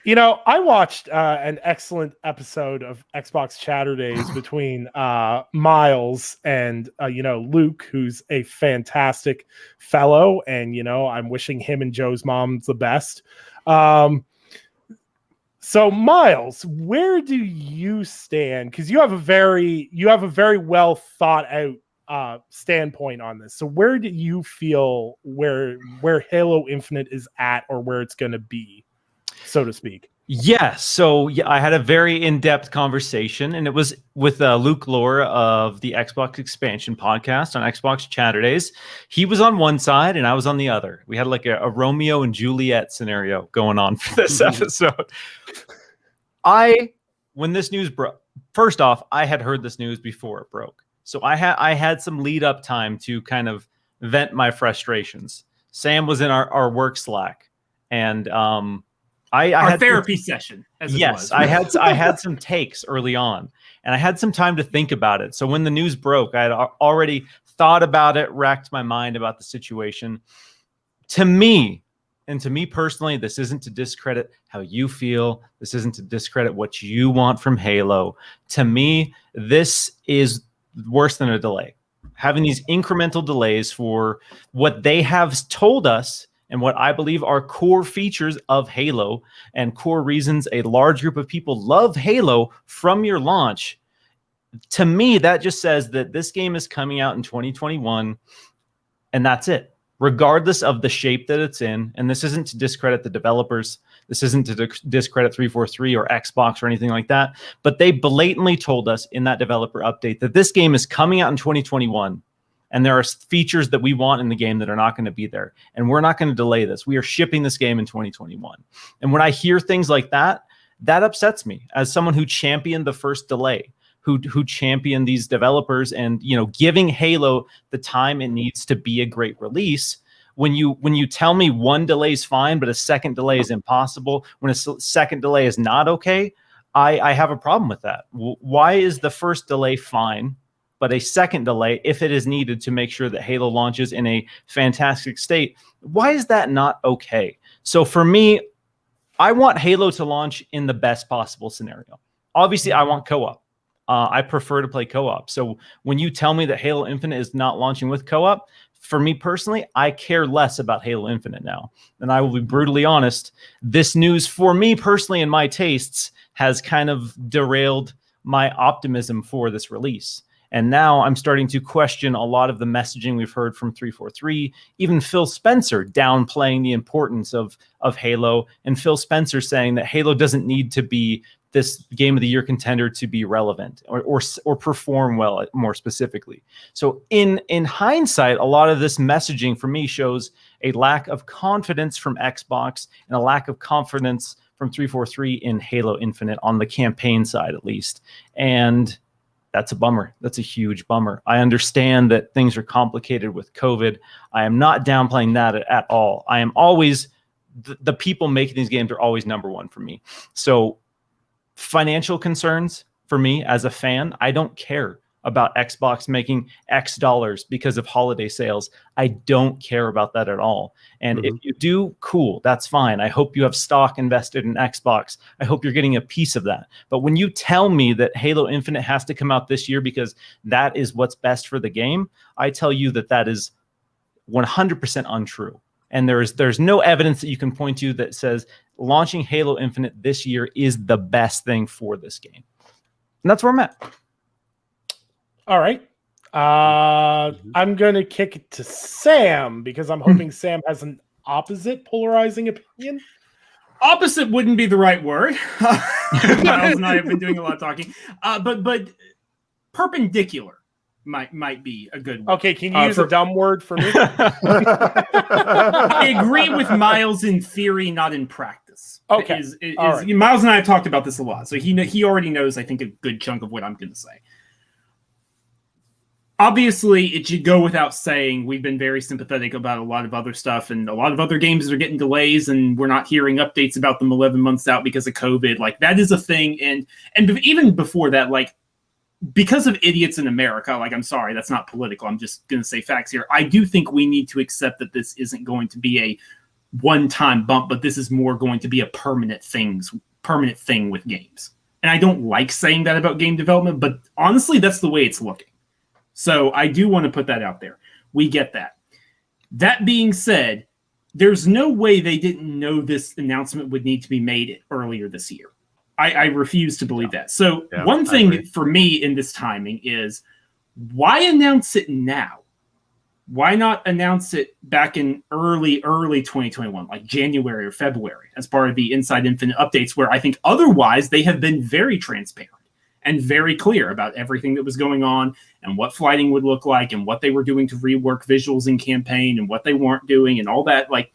you know, I watched an excellent episode of Xbox Chatter Days between Miles and, you know, Luke, who's a fantastic fellow. And, you know, I'm wishing him and Joe's mom the best. So, Miles, where do you stand? Because you have a very well thought out standpoint on this. So where do you feel where Halo Infinite is at, or where it's going to be, so to speak? Yeah, so I had a very in-depth conversation, and it was with Luke Lore of the Xbox Expansion podcast on Xbox Chatter Days. He was on one side, and I was on the other. We had like a Romeo and Juliet scenario going on for this episode. When this news broke, first off, I had heard this news before it broke. So I had some lead up time to kind of vent my frustrations. Sam was in our work Slack, and I Our had therapy session, as it yes, was. I had some takes early on, and I had some time to think about it. So when the news broke, I had already thought about it, racked my mind about the situation. To me personally, this isn't to discredit how you feel. This isn't to discredit what you want from Halo. To me, this is worse than a delay. Having these incremental delays for what they have told us and what I believe are core features of Halo and core reasons a large group of people love Halo from your launch. To me, that just says that this game is coming out in 2021, and that's it, regardless of the shape that it's in. And this isn't to discredit the developers. This isn't to discredit 343 or Xbox or anything like that. But they blatantly told us in that developer update that this game is coming out in 2021. And there are features that we want in the game that are not going to be there. And we're not going to delay this. We are shipping this game in 2021. And when I hear things like that, that upsets me as someone who championed the first delay, who championed these developers and, you know, giving Halo the time it needs to be a great release. When you tell me one delay is fine, but a second delay is impossible, when a second delay is not okay, I have a problem with that. Why is the first delay fine, but a second delay, if it is needed to make sure that Halo launches in a fantastic state, why is that not okay? So for me, I want Halo to launch in the best possible scenario. Obviously, I want co-op. I prefer to play co-op. So when you tell me that Halo Infinite is not launching with co-op, for me personally, I care less about Halo Infinite now. And I will be brutally honest, this news for me personally and my tastes has kind of derailed my optimism for this release. And now I'm starting to question a lot of the messaging we've heard from 343, even Phil Spencer downplaying the importance of Halo, and Phil Spencer saying that Halo doesn't need to be this Game of the Year contender to be relevant or perform well, more specifically. So in hindsight, a lot of this messaging for me shows a lack of confidence from Xbox and a lack of confidence from 343 in Halo Infinite on the campaign side, at least. And that's a bummer. That's a huge bummer. I understand that things are complicated with COVID. I am not downplaying that at all. I am always, the people making these games are always number one for me. So financial concerns for me as a fan, I don't care about Xbox making X dollars because of holiday sales. I don't care about that at all. And if you do, cool, that's fine. I hope you have stock invested in Xbox. I hope you're getting a piece of that. But when you tell me that Halo Infinite has to come out this year because that is what's best for the game, I tell you that that is 100% untrue. And there's no evidence that you can point to that says launching Halo Infinite this year is the best thing for this game. And that's where I'm at. All right. I'm going to kick it to Sam because I'm hoping Sam has an opposite polarizing opinion. Opposite wouldn't be the right word. Miles and I have been doing a lot of talking. But perpendicular might be a good word. Okay, can you use a dumb word for me? I agree with Miles in theory, not in practice. Okay. Right. Miles and I have talked about this a lot, so he already knows, I think, a good chunk of what I'm going to say. Obviously, it should go without saying, we've been very sympathetic about a lot of other stuff, and a lot of other games are getting delays, and we're not hearing updates about them 11 months out because of COVID. Like, that is a thing, and even before that, like, because of idiots in America, like, I'm sorry, that's not political, I'm just going to say facts here. I do think we need to accept that this isn't going to be a one-time bump, but this is more going to be a permanent thing with games. And I don't like saying that about game development, but honestly, that's the way it's looking. So I do want to put that out there. We get that. That being said, there's no way they didn't know this announcement would need to be made earlier this year. I refuse to believe that. So one thing for me in this timing is, why announce it now? Why not announce it back in early 2021, like January or February, as part of the Inside Infinite updates, where I think otherwise they have been very transparent and very clear about everything that was going on and what flighting would look like and what they were doing to rework visuals in campaign and what they weren't doing and all that. Like,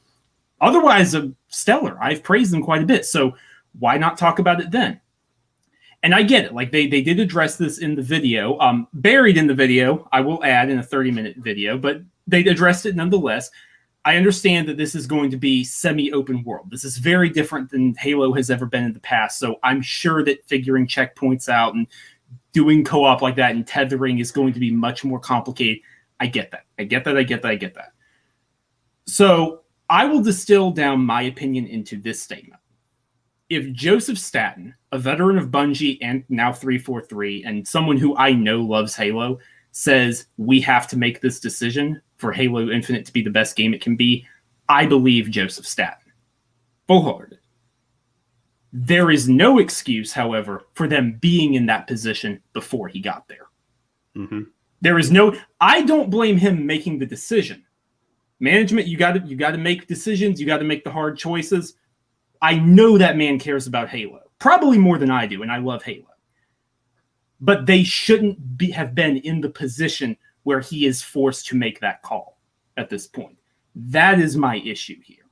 otherwise, stellar. I've praised them quite a bit. So why not talk about it then? And I get it. Like they did address this in the video, buried in the video, I will add in a 30-minute video, but they addressed it nonetheless. I understand that this is going to be semi-open world. This is very different than Halo has ever been in the past. So I'm sure that figuring checkpoints out and doing co-op like that and tethering is going to be much more complicated. I get that. I get that. So I will distill down my opinion into this statement. If Joseph Staten, a veteran of Bungie and now 343, and someone who I know loves Halo, says we have to make this decision for Halo Infinite to be the best game it can be, I believe Joseph Staten. Full-hearted. There is no excuse, however, for them being in that position before he got there. Mm-hmm. There is no... I don't blame him making the decision. Management, you got to make decisions. You got to make the hard choices. I know that man cares about Halo. Probably more than I do, and I love Halo. But they shouldn't have been in the position where he is forced to make that call at this point. That is my issue here.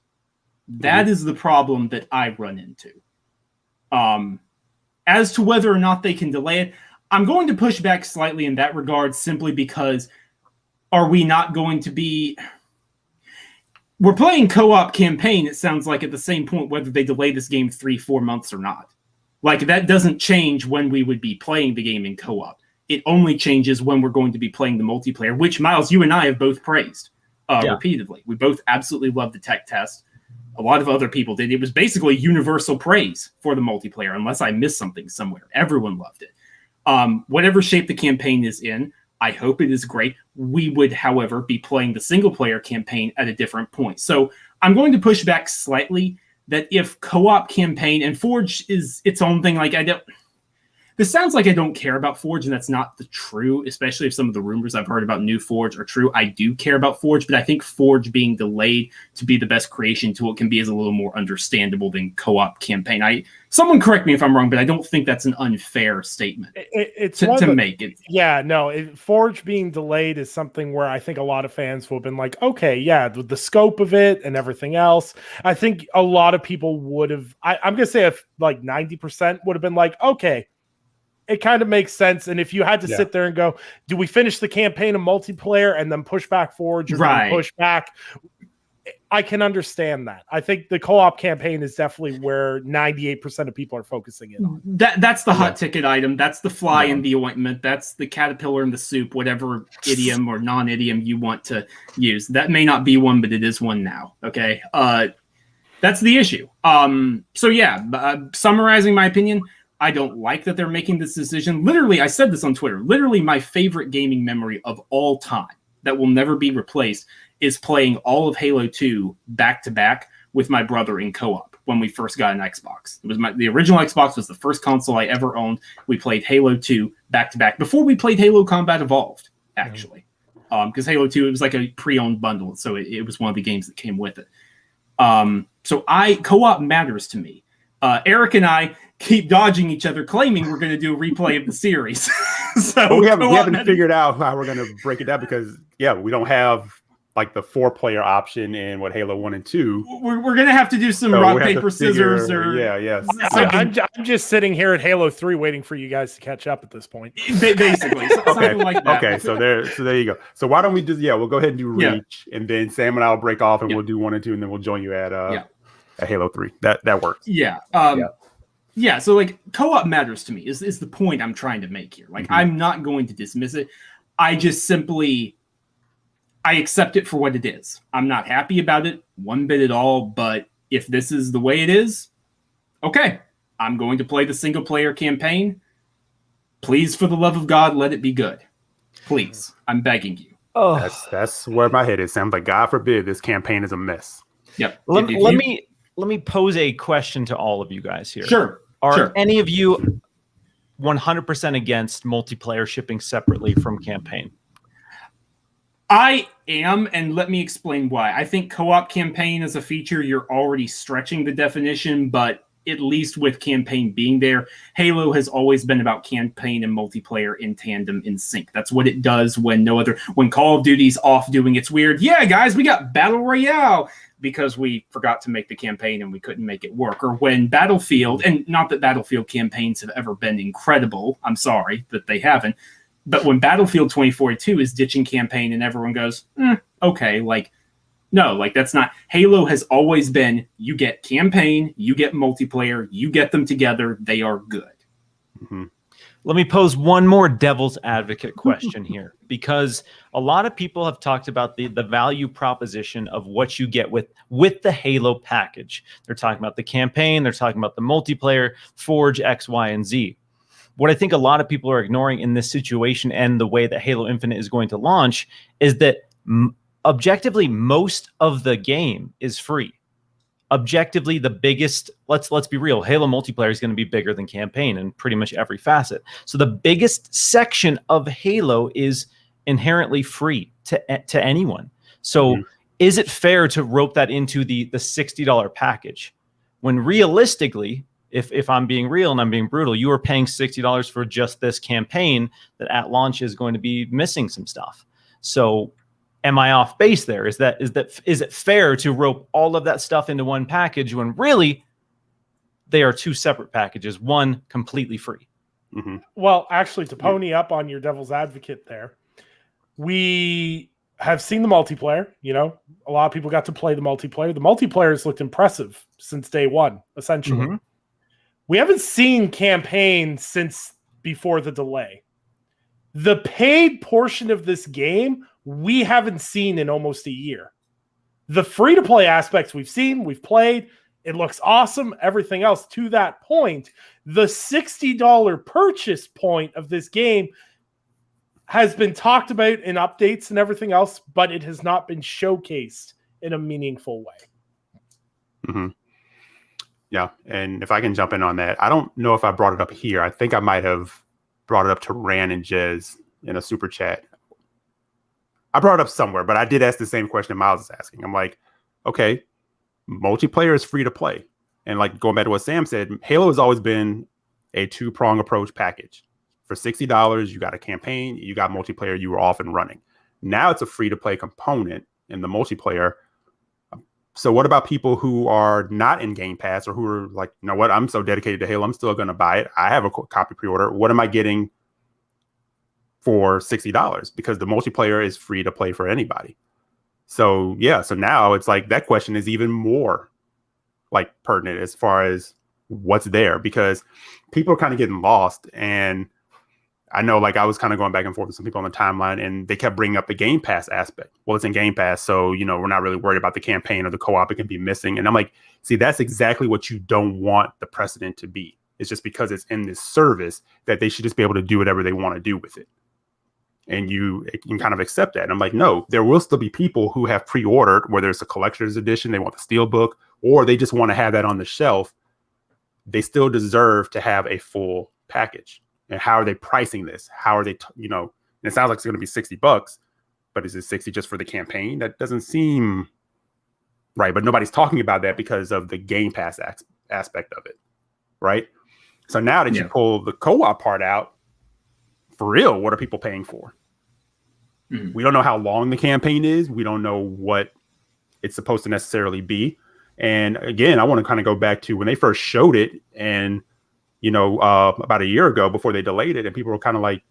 That is the problem that I run into. As to whether or not they can delay it, I'm going to push back slightly in that regard simply because are we not going to be... We're playing co-op campaign, it sounds like, at the same point whether they delay this game 3-4 months or not. Like, that doesn't change when we would be playing the game in co-op. It only changes when we're going to be playing the multiplayer, which, Miles, you and I have both praised repeatedly. We both absolutely loved the tech test. A lot of other people did. It was basically universal praise for the multiplayer, unless I missed something somewhere. Everyone loved it. Whatever shape the campaign is in, I hope it is great. We would, however, be playing the single-player campaign at a different point. So I'm going to push back slightly that if co-op campaign and Forge is its own thing, like this sounds like I don't care about Forge, and that's not the true, especially if some of the rumors I've heard about new Forge are true. I do care about Forge, but I think Forge being delayed to be the best creation tool it can be is a little more understandable than co-op campaign. Someone correct me if I'm wrong, but I don't think that's an unfair statement to make it. Yeah, no, Forge being delayed is something where I think a lot of fans will have been like, okay, yeah, the scope of it and everything else. I think a lot of people would have, I'm going to say if like 90% would have been like, okay, it kind of makes sense. And if you had to sit there and go, do we finish the campaign of multiplayer and then push back Forge or push back? I can understand that. I think the co-op campaign is definitely where 98% of people are focusing in on. That's the hot ticket item. That's the fly in the ointment. That's the caterpillar in the soup, whatever idiom or non-idiom you want to use. That may not be one, but it is one now. Okay. That's the issue. Summarizing my opinion, I don't like that they're making this decision. Literally, I said this on Twitter. Literally, my favorite gaming memory of all time that will never be replaced is playing all of Halo 2 back-to-back with my brother in co-op when we first got an Xbox. It was the original Xbox was the first console I ever owned. We played Halo 2 back-to-back before we played Halo Combat Evolved, actually. Because Halo 2, it was like a pre-owned bundle, so it was one of the games that came with it. Co-op matters to me. Eric and I keep dodging each other, claiming we're going to do a replay of the series. We haven't figured out how we're going to break it down because, we don't have like the 4-player option in Halo 1 and 2. We're going to have to do some rock, paper, scissors. I'm just sitting here at Halo 3 waiting for you guys to catch up at this point. Basically. Something like that. Okay, so there you go. So why don't we just, we'll go ahead and do Reach, and then Sam and I will break off, and we'll do 1 and 2, and then we'll join you at Halo 3. That works. So like co-op matters to me is the point I'm trying to make here. Like I'm not going to dismiss it. I just simply I accept it for what it is. I'm not happy about it one bit at all, but if this is the way it is, okay. I'm going to play the single player campaign. Please, for the love of God, let it be good. Please. I'm begging you. Oh, that's where my head is, Sam. But God forbid this campaign is a mess. Yep. Let me pose a question to all of you guys here. Sure. Are any of you 100% against multiplayer shipping separately from campaign? I am, and let me explain why. I think co-op campaign as a feature, you're already stretching the definition, but at least with campaign being there, Halo has always been about campaign and multiplayer in tandem, in sync. That's what it does when Call of Duty's off doing its weird, guys, we got Battle Royale. because we forgot to make the campaign and we couldn't make it work. Or when Battlefield, and not that Battlefield campaigns have ever been incredible, I'm sorry that they haven't, but when Battlefield 2042 is ditching campaign and everyone goes, okay, like, no, like that's not. Halo has always been, you get campaign, you get multiplayer, you get them together, they are good. Mm-hmm. Let me pose one more devil's advocate question here, because a lot of people have talked about the value proposition of what you get with the Halo package. They're talking about the campaign, they're talking about the multiplayer, Forge, X, Y, and Z. What I think a lot of people are ignoring in this situation and the way that Halo Infinite is going to launch is that objectively, most of the game is free. Objectively, the biggest, let's be real, Halo multiplayer is going to be bigger than campaign in pretty much every facet. So the biggest section of Halo is inherently free to anyone. So is it fair to rope that into the $60 package when realistically, if I'm being real and I'm being brutal, you are paying $60 for just this campaign that at launch is going to be missing some stuff. So am I off base there? Is it fair to rope all of that stuff into one package when really they are two separate packages, one completely free? Mm-hmm. Well, actually, to pony up on your devil's advocate there, we have seen the multiplayer. You know, a lot of people got to play the multiplayer. The multiplayer has looked impressive since day one, essentially. Mm-hmm. We haven't seen campaign since before the delay. The paid portion of this game we haven't seen in almost a year. The free-to-play aspects we've seen, we've played, it looks awesome, everything else. To that point, the $60 purchase point of this game has been talked about in updates and everything else, but it has not been showcased in a meaningful way. Mm-hmm. Yeah, and if I can jump in on that, I don't know if I brought it up here. I think I might have brought it up to Ran and Jez in a super chat. I brought it up somewhere, but I did ask the same question Miles is asking. I'm like, okay, multiplayer is free to play. And like going back to what Sam said, Halo has always been a two-prong approach package. For $60, you got a campaign, you got multiplayer, you were off and running. Now it's a free-to-play component in the multiplayer. So what about people who are not in Game Pass or who are like, you know what, I'm so dedicated to Halo, I'm still going to buy it. I have a copy pre-order. What am I getting for $60? Because the multiplayer is free to play for anybody. So yeah, so now it's like that question is even more like pertinent as far as what's there, because people are kind of getting lost. And I know like I was kind of going back and forth with some people on the timeline and they kept bringing up the Game Pass aspect. Well, it's in Game Pass, so you know we're not really worried about the campaign or the co-op. It can be missing. And I'm like, see, that's exactly what you don't want the precedent to be. It's just because it's in this service that they should just be able to do whatever they want to do with it. And you can kind of accept that. And I'm like, no, there will still be people who have pre-ordered, whether it's a collector's edition, they want the steel book, or they just want to have that on the shelf. They still deserve to have a full package. And how are they pricing this? How are they, and it sounds like it's going to be $60, but is it 60 just for the campaign? That doesn't seem right. But nobody's talking about that because of the Game Pass aspect of it. Right. So now that you pull the co-op part out, for real, what are people paying for? Mm-hmm. We don't know how long the campaign is. We don't know what it's supposed to necessarily be. And again, I want to kind of go back to when they first showed it and, about a year ago before they delayed it. And people were kind of like,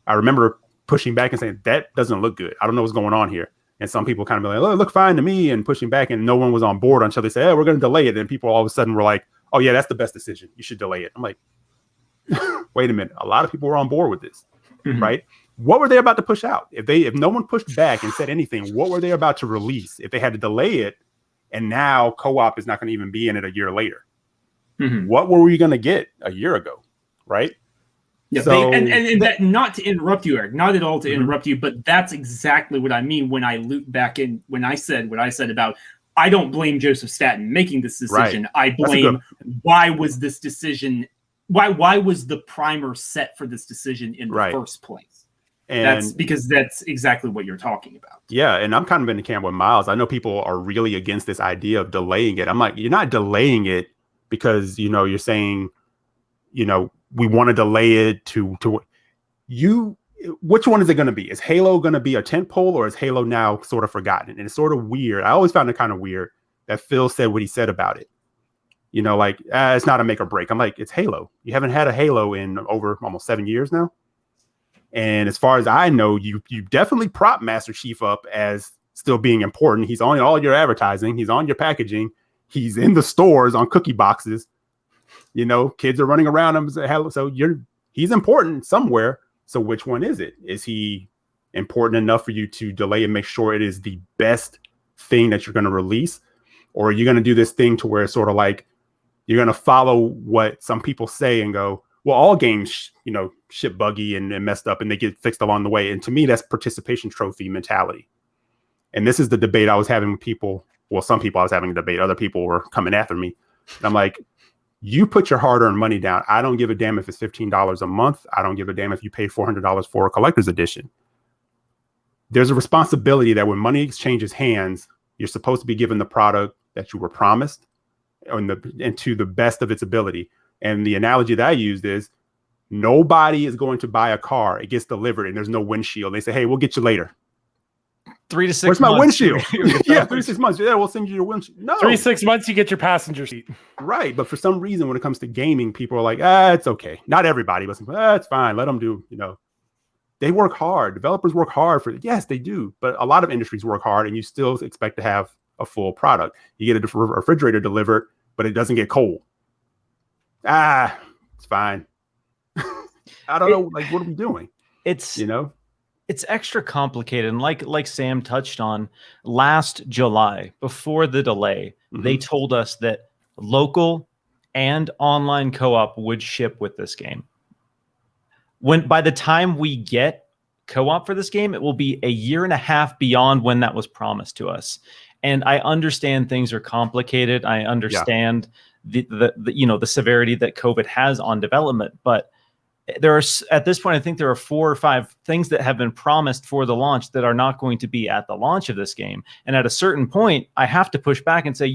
I remember pushing back and saying, that doesn't look good. I don't know what's going on here. And some people kind of be like, oh, it looked fine to me, and pushing back, and no one was on board until they said, hey, we're going to delay it. And people all of a sudden were like, oh yeah, that's the best decision. You should delay it. I'm like, wait a minute. A lot of people were on board with this, right? What were they about to push out? If no one pushed back and said anything, what were they about to release if they had to delay it? And now co-op is not going to even be in it a year later. Mm-hmm. What were we going to get a year ago, right? Yeah, so, and that, not to interrupt you, Eric, not at all to interrupt you, but that's exactly what I mean when I loop back in, when I said what I said about, I don't blame Joseph Staten making this decision. Right. I blame why was this decision, why was the primer set for this decision in the first place? And that's because that's exactly what you're talking about. Yeah, and I'm kind of in the camp with Miles. I know people are really against this idea of delaying it. I'm like, you're not delaying it because, you're saying, we want to delay it to you. which one is it going to be? Is Halo going to be a tentpole, or is Halo now sort of forgotten? And it's sort of weird. I always found it kind of weird that Phil said what he said about it. You know, like, it's not a make or break. I'm like, it's Halo. You haven't had a Halo in over almost 7 years now. And as far as I know, you definitely prop Master Chief up as still being important. He's on all your advertising. He's on your packaging. He's in the stores on cookie boxes. You know, kids are running around him. So he's important somewhere. So which one is it? Is he important enough for you to delay and make sure it is the best thing that you're going to release? Or are you going to do this thing to where it's sort of like you're going to follow what some people say and go, well, all games, ship buggy and messed up and they get fixed along the way. And to me, that's participation trophy mentality. And this is the debate I was having with people. Well, some people I was having a debate. Other people were coming after me. And I'm like, you put your hard-earned money down. I don't give a damn if it's $15 a month. I don't give a damn if you pay $400 for a collector's edition. There's a responsibility that when money exchanges hands, you're supposed to be given the product that you were promised and to the best of its ability. And the analogy that I used is nobody is going to buy a car. It gets delivered and there's no windshield. They say, hey, we'll get you later. 3 to 6 Where's months. my windshield? Yeah, 3 to 6 months. Yeah, we'll send you your windshield. No. 3 to 6 months, you get your passenger seat. Right. But for some reason, when it comes to gaming, people are like, it's okay. Not everybody, but it's fine. Let them do, They work hard. Developers work hard yes, they do. But a lot of industries work hard and you still expect to have a full product. You get a refrigerator delivered, but it doesn't get cold. It's fine. I don't know. Like, what are we doing? It's extra complicated. And like Sam touched on, last July, before the delay, they told us that local and online co-op would ship with this game. By the time we get co-op for this game, it will be a year and a half beyond when that was promised to us. And I understand things are complicated. I understand the severity that COVID has on development, but there are, at this point, I think there are 4 or 5 things that have been promised for the launch that are not going to be at the launch of this game. And at a certain point, I have to push back and say,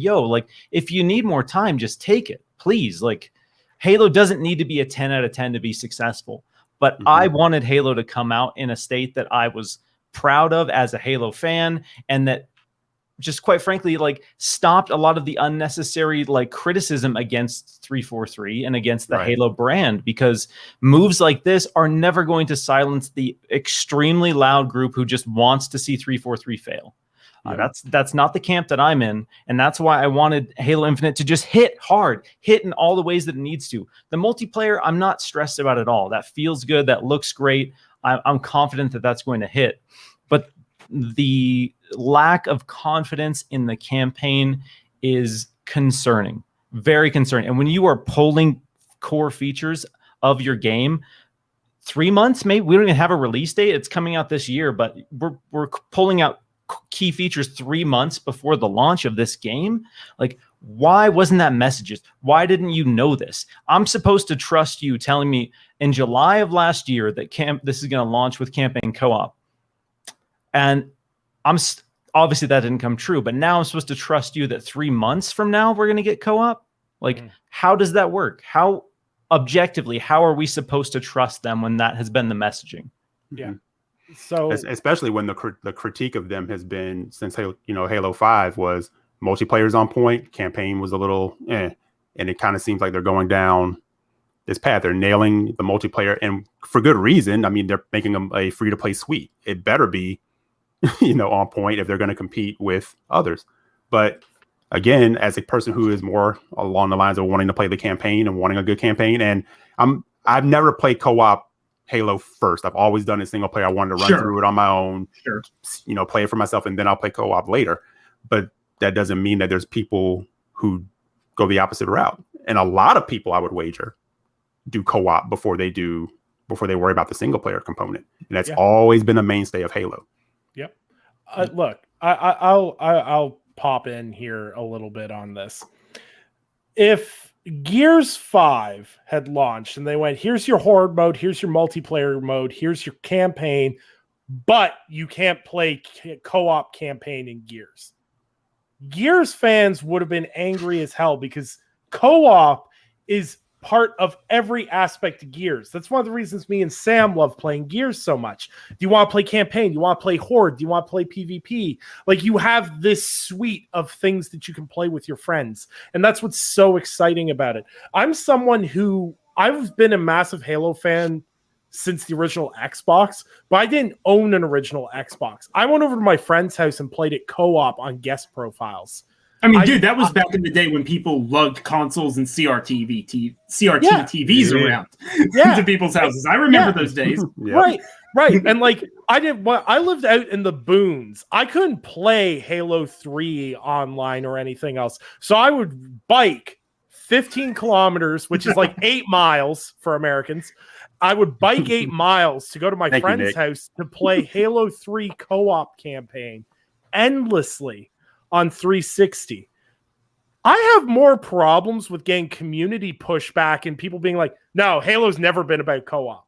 if you need more time, just take it, please. Like, Halo doesn't need to be a 10 out of 10 to be successful, but I wanted Halo to come out in a state that I was proud of as a Halo fan, and that just quite frankly, stopped a lot of the unnecessary criticism against 343 and against the Halo brand, because moves like this are never going to silence the extremely loud group who just wants to see 343 fail. That's not the camp that I'm in. And that's why I wanted Halo Infinite to just hit in all the ways that it needs to. The multiplayer, I'm not stressed about at all. That feels good. That looks great. I'm confident that that's going to hit. But the lack of confidence in the campaign is concerning, very concerning. And when you are pulling core features of your game 3 months, maybe we don't even have a release date. It's coming out this year, but we're pulling out key features 3 months before the launch of this game. Why wasn't that messages? Why didn't you know this? I'm supposed to trust you telling me in July of last year that this is going to launch with campaign co-op. And obviously that didn't come true, but now I'm supposed to trust you that 3 months from now we're going to get co-op. How does that work? How objectively, how are we supposed to trust them when that has been the messaging? Yeah. So especially when the critique of them has been since Halo 5 was multiplayer's on point, campaign was a little and it kind of seems like they're going down this path. They're nailing the multiplayer, and for good reason. I mean, they're making them a free to play suite. It better be on point if they're going to compete with others. But again, as a person who is more along the lines of wanting to play the campaign and wanting a good campaign, and I've never played co-op Halo first. I've always done it single player. I wanted to run through it on my own, play it for myself, and then I'll play co-op later. But that doesn't mean that there's people who go the opposite route. And a lot of people, I would wager, do co-op before they worry about the single player component. And that's always been a mainstay of Halo. Yep. Look, I'll pop in here a little bit on this. If Gears 5 had launched and they went, here's your horde mode, here's your multiplayer mode, here's your campaign, but you can't play co-op campaign in Gears. Gears fans would have been angry as hell, because co-op is part of every aspect of Gears. That's one of the reasons me and Sam love playing Gears so much. Do you want to play campaign? Do you want to play Horde? Do you want to play PvP? Like, you have this suite of things that you can play with your friends. And that's what's so exciting about it. I'm someone who, I've been a massive Halo fan since the original Xbox, but I didn't own an original Xbox. I went over to my friend's house and played it co-op on guest profiles. I mean, dude, that was back in the day when people lugged consoles and CRT TVs around to people's houses. I remember those days. Right. And like, I lived out in the boons. I couldn't play Halo 3 online or anything else. So I would bike 15 kilometers, which is like 8 miles for Americans. I would bike 8 miles to go to my friend's house to play Halo 3 co-op campaign endlessly on 360. I have more problems with getting community pushback and people being like, no, Halo's never been about co-op.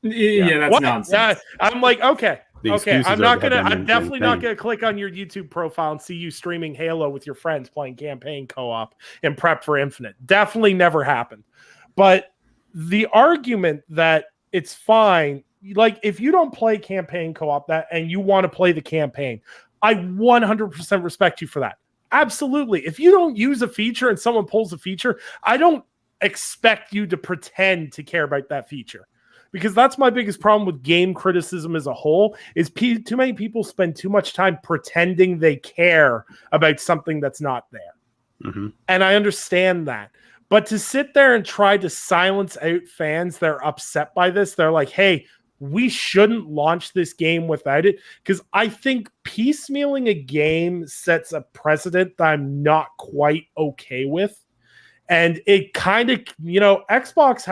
Yeah, that's nonsense. Yeah, I'm like, okay. I'm definitely not gonna click on your YouTube profile and see you streaming Halo with your friends playing campaign co-op and prep for Infinite. Definitely never happened. But the argument that it's fine, like if you don't play campaign co-op and you want to play the campaign, I 100% respect you for that. Absolutely. If you don't use a feature and someone pulls a feature, I don't expect you to pretend to care about that feature. Because that's my biggest problem with game criticism as a whole, is too many people spend too much time pretending they care about something that's not there. Mm-hmm. And I understand that. But to sit there and try to silence out fans that are upset by this, they're like, hey, we shouldn't launch this game without it. Because I think piecemealing a game sets a precedent that I'm not quite okay with. And it kind of, Xbox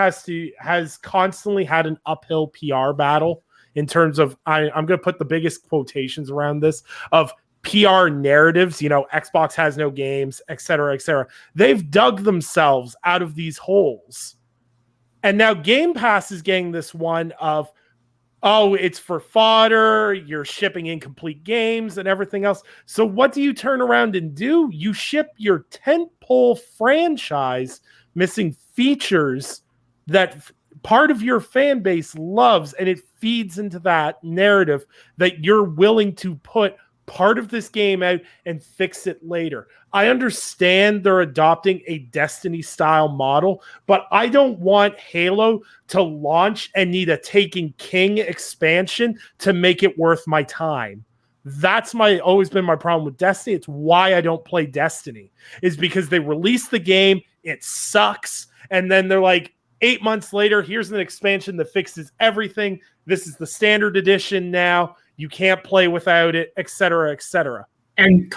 has constantly had an uphill PR battle in terms of, I'm going to put the biggest quotations around this, of PR narratives, Xbox has no games, et cetera, et cetera. They've dug themselves out of these holes. And now Game Pass is getting this one of, oh, it's for fodder, you're shipping incomplete games and everything else. So what do you turn around and do? You ship your tentpole franchise missing features that part of your fan base loves, and it feeds into that narrative that you're willing to put part of this game out and fix it later. I understand they're adopting a Destiny-style model, but I don't want Halo to launch and need a Taken King expansion to make it worth my time. That's always been my problem with Destiny. It's why I don't play Destiny, is because they release the game, it sucks, and then they're like, 8 months later, here's an expansion that fixes everything. This is the standard edition now. You can't play without it, et cetera, et cetera. And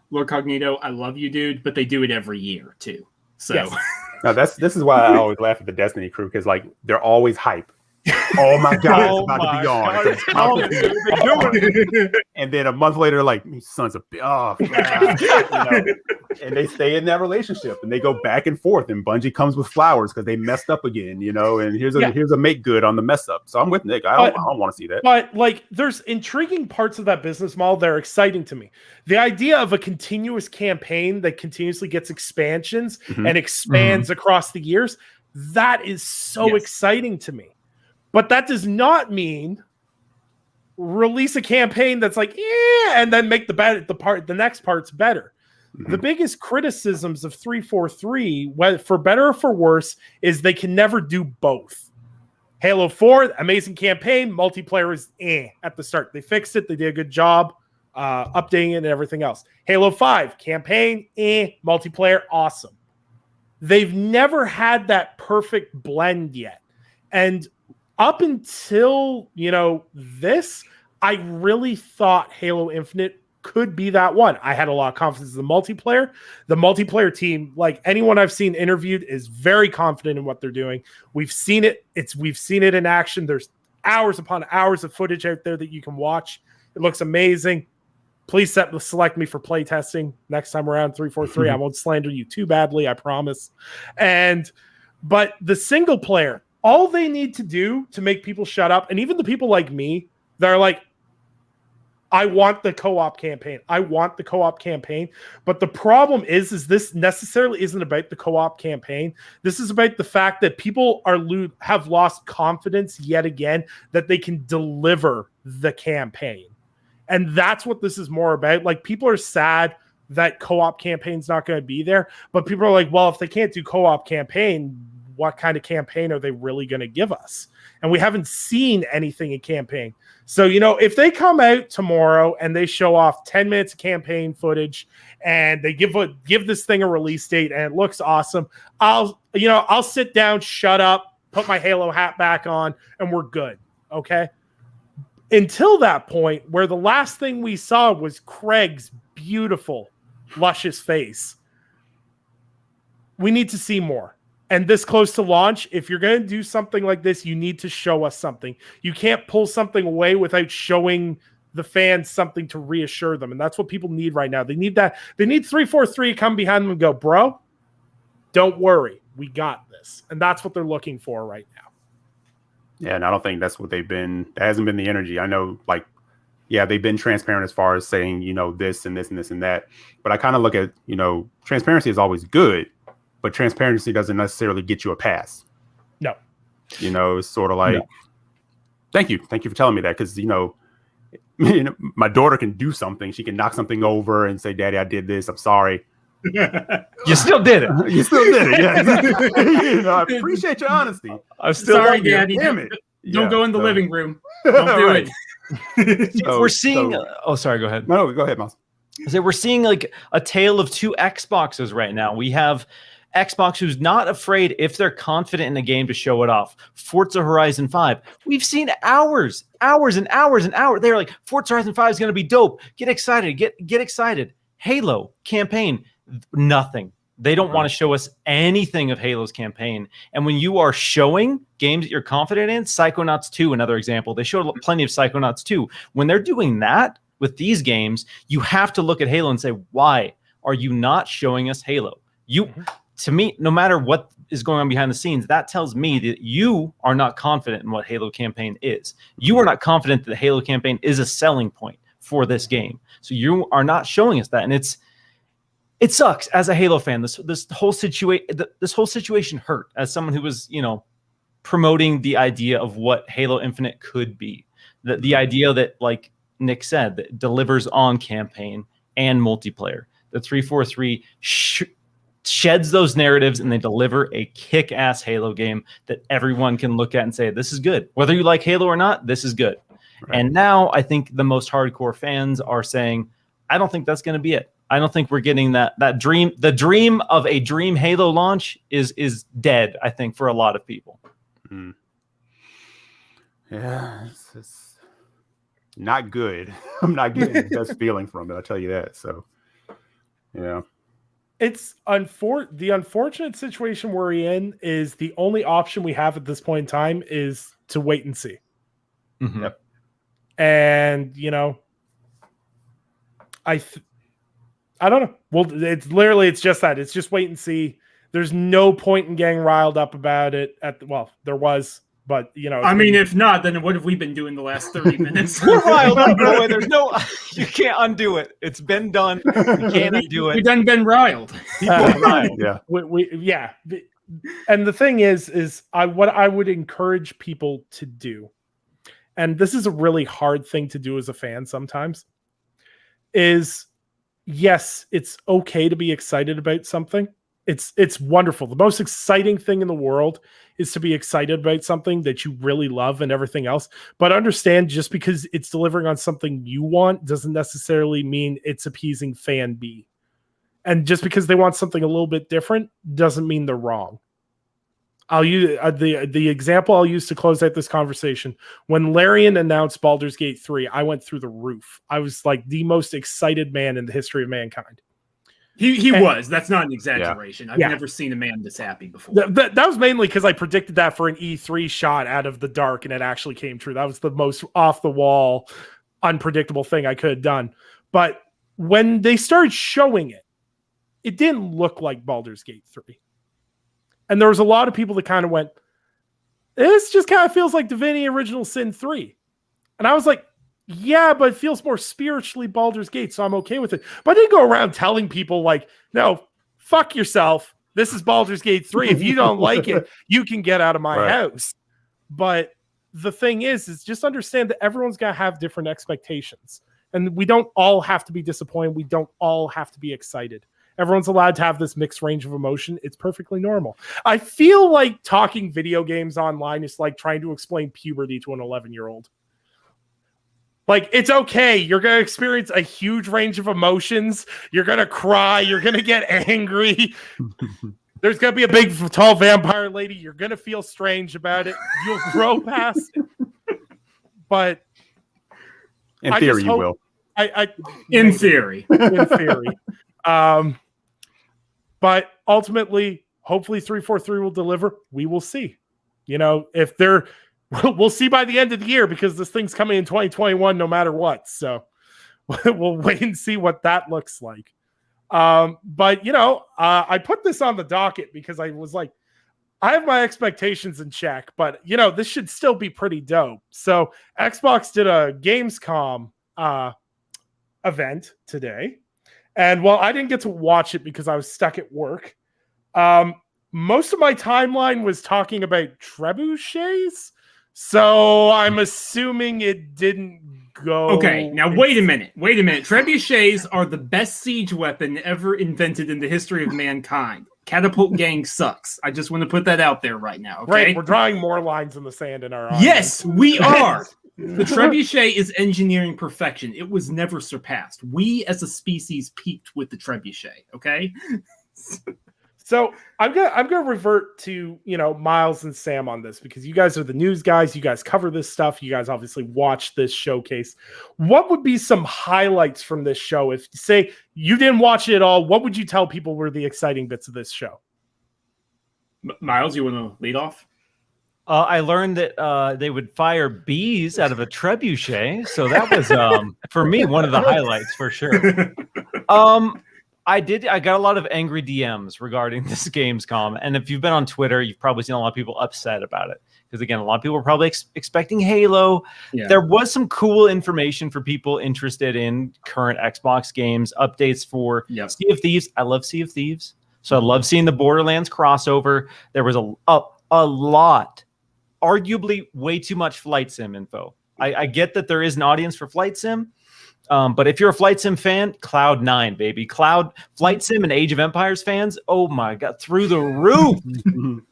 Lord Cognito, I love you, dude, but they do it every year too. So yes. Now this is why I always laugh at the Destiny crew, because like they're always hype. Oh my god, it's about to be on. And then a month later, like, you sons of and they stay in that relationship and they go back and forth, and Bungie comes with flowers because they messed up again, and here's a make good on the mess up. So I'm with Nick. I don't want to see that. But like, there's intriguing parts of that business model that are exciting to me. The idea of a continuous campaign that continuously gets expansions and expands across the years, that is so exciting to me. But that does not mean release a campaign that's like, and then make the next parts better. Mm-hmm. The biggest criticisms of 343, whether for better or for worse, is they can never do both. Halo 4, amazing campaign, multiplayer is at the start. They fixed it. They did a good job updating it and everything else. Halo 5, campaign, multiplayer, awesome. They've never had that perfect blend yet. And up until, this, I really thought Halo Infinite could be that one. I had a lot of confidence in the multiplayer. The multiplayer team, like anyone I've seen interviewed, is very confident in what they're doing. We've seen it. We've seen it in action. There's hours upon hours of footage out there that you can watch. It looks amazing. Please select me for playtesting next time around, 343. I won't slander you too badly, I promise. But the single player, all they need to do to make people shut up, and even the people like me that are like, I want the co-op campaign. I want the co-op campaign. But the problem is this necessarily isn't about the co-op campaign. This is about the fact that people have lost confidence yet again that they can deliver the campaign. And that's what this is more about. Like, people are sad that co-op campaign's not going to be there, but people are like, well, if they can't do co-op campaign, what kind of campaign are they really going to give us? And we haven't seen anything in campaign. So, if they come out tomorrow and they show off 10 minutes of campaign footage and they give this thing a release date and it looks awesome, I'll sit down, shut up, put my Halo hat back on, and we're good. Okay. Until that point, where the last thing we saw was Craig's beautiful, luscious face, we need to see more. And this close to launch, if you're going to do something like this, you need to show us something. You can't pull something away without showing the fans something to reassure them. And that's what people need right now. They need that. They need 343 to come behind them and go, bro, don't worry. We got this. And that's what they're looking for right now. Yeah, and I don't think that's what they've been. That hasn't been the energy. I know, they've been transparent as far as saying, this and this and this and that. But I kind of look at, transparency is always good, but transparency doesn't necessarily get you a pass. No. It's sort of like, Thank you for telling me that, because, my daughter can do something. She can knock something over and say, Daddy, I did this. I'm sorry. You still did it. You still did it. Yeah, exactly. I appreciate your honesty. I'm still sorry, Daddy. Damn it. Don't go in the living room. Don't do it. We're seeing. Sorry. Go ahead. No, go ahead, Miles. So we're seeing like a tale of two Xboxes right now. We have Xbox who's not afraid, if they're confident in the game, to show it off. Forza Horizon 5. We've seen hours and hours. They're like, Forza Horizon 5 is going to be dope. Get excited. Get excited. Halo campaign. Nothing. They don't want to show us anything of Halo's campaign. And when you are showing games that you're confident in, Psychonauts 2, another example, they showed plenty of Psychonauts 2. When they're doing that with these games, you have to look at Halo and say, why are you not showing us Halo? To me, no matter what is going on behind the scenes, that tells me that you are not confident in what Halo campaign is. You are not confident that the Halo campaign is a selling point for this game. So you are not showing us that. And it sucks as a Halo fan. This whole situation hurt as someone who was, promoting the idea of what Halo Infinite could be. The idea that, like Nick said, that delivers on campaign and multiplayer. The 343 sheds those narratives and they deliver a kick-ass Halo game that everyone can look at and say, this is good. Whether you like Halo or not, this is good. Right. And now I think the most hardcore fans are saying, I don't think that's going to be it. I don't think we're getting that dream. The dream of a dream Halo launch is dead, I think, for a lot of people. Yeah, it's not good. I'm not getting the best feeling from it, I'll tell you that. So, yeah. It's the unfortunate situation we're in is the only option we have at this point in time is to wait and see. Mm-hmm. Yep. And, I don't know. Well, it's just that. It's just wait and see. There's no point in getting riled up about it. There was, but I mean, if not, then what have we been doing the last 30 minutes? We're riled up, boy. There's you can't undo it. It's been done. You can't undo it. We done been riled. Yeah. Yeah. And the thing is what I would encourage people to do, and this is a really hard thing to do as a fan sometimes, is yes, it's okay to be excited about something. It's wonderful. The most exciting thing in the world is to be excited about something that you really love and everything else. But understand, just because it's delivering on something you want doesn't necessarily mean it's appeasing fan B. And just because they want something a little bit different doesn't mean they're wrong. I'll use the example I'll use to close out this conversation. When Larian announced Baldur's Gate 3, I went through the roof. I was like the most excited man in the history of mankind. He was. That's not an exaggeration. I've never seen a man this happy before. That was mainly because I predicted that for an E3 shot out of the dark, and it actually came true. That was the most off-the-wall, unpredictable thing I could have done. But when they started showing it, it didn't look like Baldur's Gate 3. And there was a lot of people that kind of went, this just kind of feels like Divinity Original Sin 3. And I was like, yeah, but it feels more spiritually Baldur's Gate, so I'm okay with it. But I didn't go around telling people like, no, fuck yourself. This is Baldur's Gate 3. If you don't like it, you can get out of my house. But the thing is just understand that everyone's got to have different expectations. And we don't all have to be disappointed. We don't all have to be excited. Everyone's allowed to have this mixed range of emotion. It's perfectly normal. I feel like talking video games online is like trying to explain puberty to an 11-year-old. Like, it's okay. You're going to experience a huge range of emotions. You're going to cry. You're going to get angry. There's going to be a big, tall vampire lady. You're going to feel strange about it. You'll grow past it. But in theory, you will. In theory. In theory. But ultimately, hopefully 343 will deliver. We will see. You know, if they're... We'll see by the end of the year because this thing's coming in 2021 no matter what. So we'll wait and see what that looks like. But, you know, I put this on the docket because I was like, I have my expectations in check, but, you know, this should still be pretty dope. So Xbox did a Gamescom event today. And while I didn't get to watch it because I was stuck at work, most of my timeline was talking about trebuchets. So I'm assuming it didn't go. Okay, now wait a minute. Trebuchets are the best siege weapon ever invented in the history of mankind. Catapult gang sucks. I just want to put that out there right now. Okay? Right, we're drawing more lines in the sand in our audience. Yes, we are. The trebuchet is engineering perfection. It was never surpassed. We as a species peaked with the trebuchet. Okay. So I'm gonna revert to, you know, Miles and Sam on this because you guys are the news guys. You guys cover this stuff. You guys obviously watch this showcase. What would be some highlights from this show? If say you didn't watch it at all, what would you tell people were the exciting bits of this show? Miles, you want to lead off? I learned that they would fire bees out of a trebuchet, so that was for me one of the highlights for sure. I got a lot of angry DMs regarding this Gamescom. And if you've been on Twitter, you've probably seen a lot of people upset about it. Because again, a lot of people were probably expecting Halo. Yeah. There was some cool information for people interested in current Xbox games, updates for Sea of Thieves. I love Sea of Thieves. So I love seeing the Borderlands crossover. There was a lot, arguably way too much flight sim info. I get that there is an audience for flight sim. But if you're a Flight Sim fan, Cloud9, baby. Flight Sim and Age of Empires fans, oh my God, through the roof.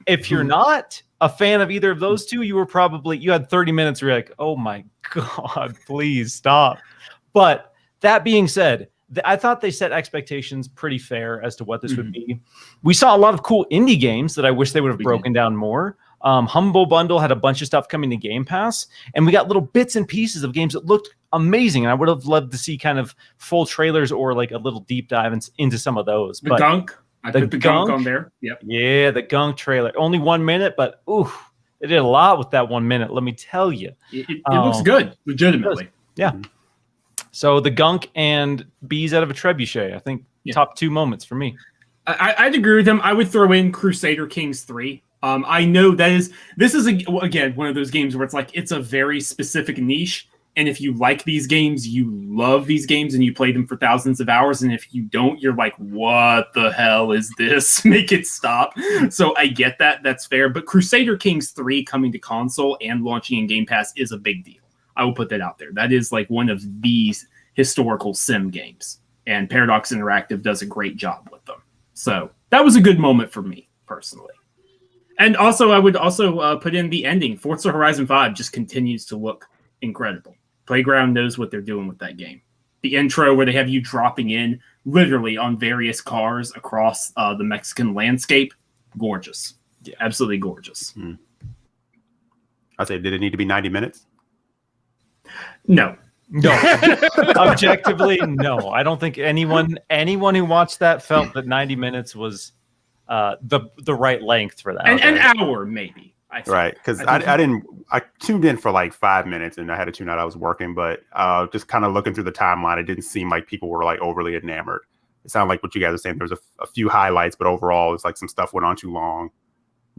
If you're not a fan of either of those two, you had 30 minutes where you're like, oh my God, please stop. But that being said, I thought they set expectations pretty fair as to what this would be. We saw a lot of cool indie games that I wish they would have broken down more. Humble Bundle had a bunch of stuff coming to Game Pass, and we got little bits and pieces of games that looked amazing. And I would have loved to see kind of full trailers or like a little deep dive into some of those. The Gunk. I put the Gunk on there. Yep. Yeah, the Gunk trailer. Only 1 minute, but ooh, they did a lot with that 1 minute. Let me tell you. It looks good, legitimately. Yeah. So the Gunk and bees out of a trebuchet, I think top two moments for me. I'd agree with him. I would throw in Crusader Kings 3. I know this is again one of those games where it's like it's a very specific niche, and if you like these games, you love these games and you play them for thousands of hours, and if you don't, you're like, what the hell is this? Make it stop. So I get that. That's fair. But Crusader Kings 3 coming to console and launching in Game Pass is a big deal. I will put that out there. That is like one of these historical sim games, and Paradox Interactive does a great job with them. So that was a good moment for me personally. And also, I would also put in the ending. Forza Horizon 5 just continues to look incredible. Playground knows what they're doing with that game. The intro where they have you dropping in literally on various cars across the Mexican landscape, gorgeous. Yeah, absolutely gorgeous. I say, did it need to be 90 minutes? No. Objectively, no. I don't think anyone who watched that felt that 90 minutes was the right length for that. An hour, maybe. Right, because I tuned in for like 5 minutes and I had to tune out. I was working, but just kind of looking through the timeline, it didn't seem like people were like overly enamored. It sounded like what you guys are saying. There was a few highlights, but overall, it's like some stuff went on too long.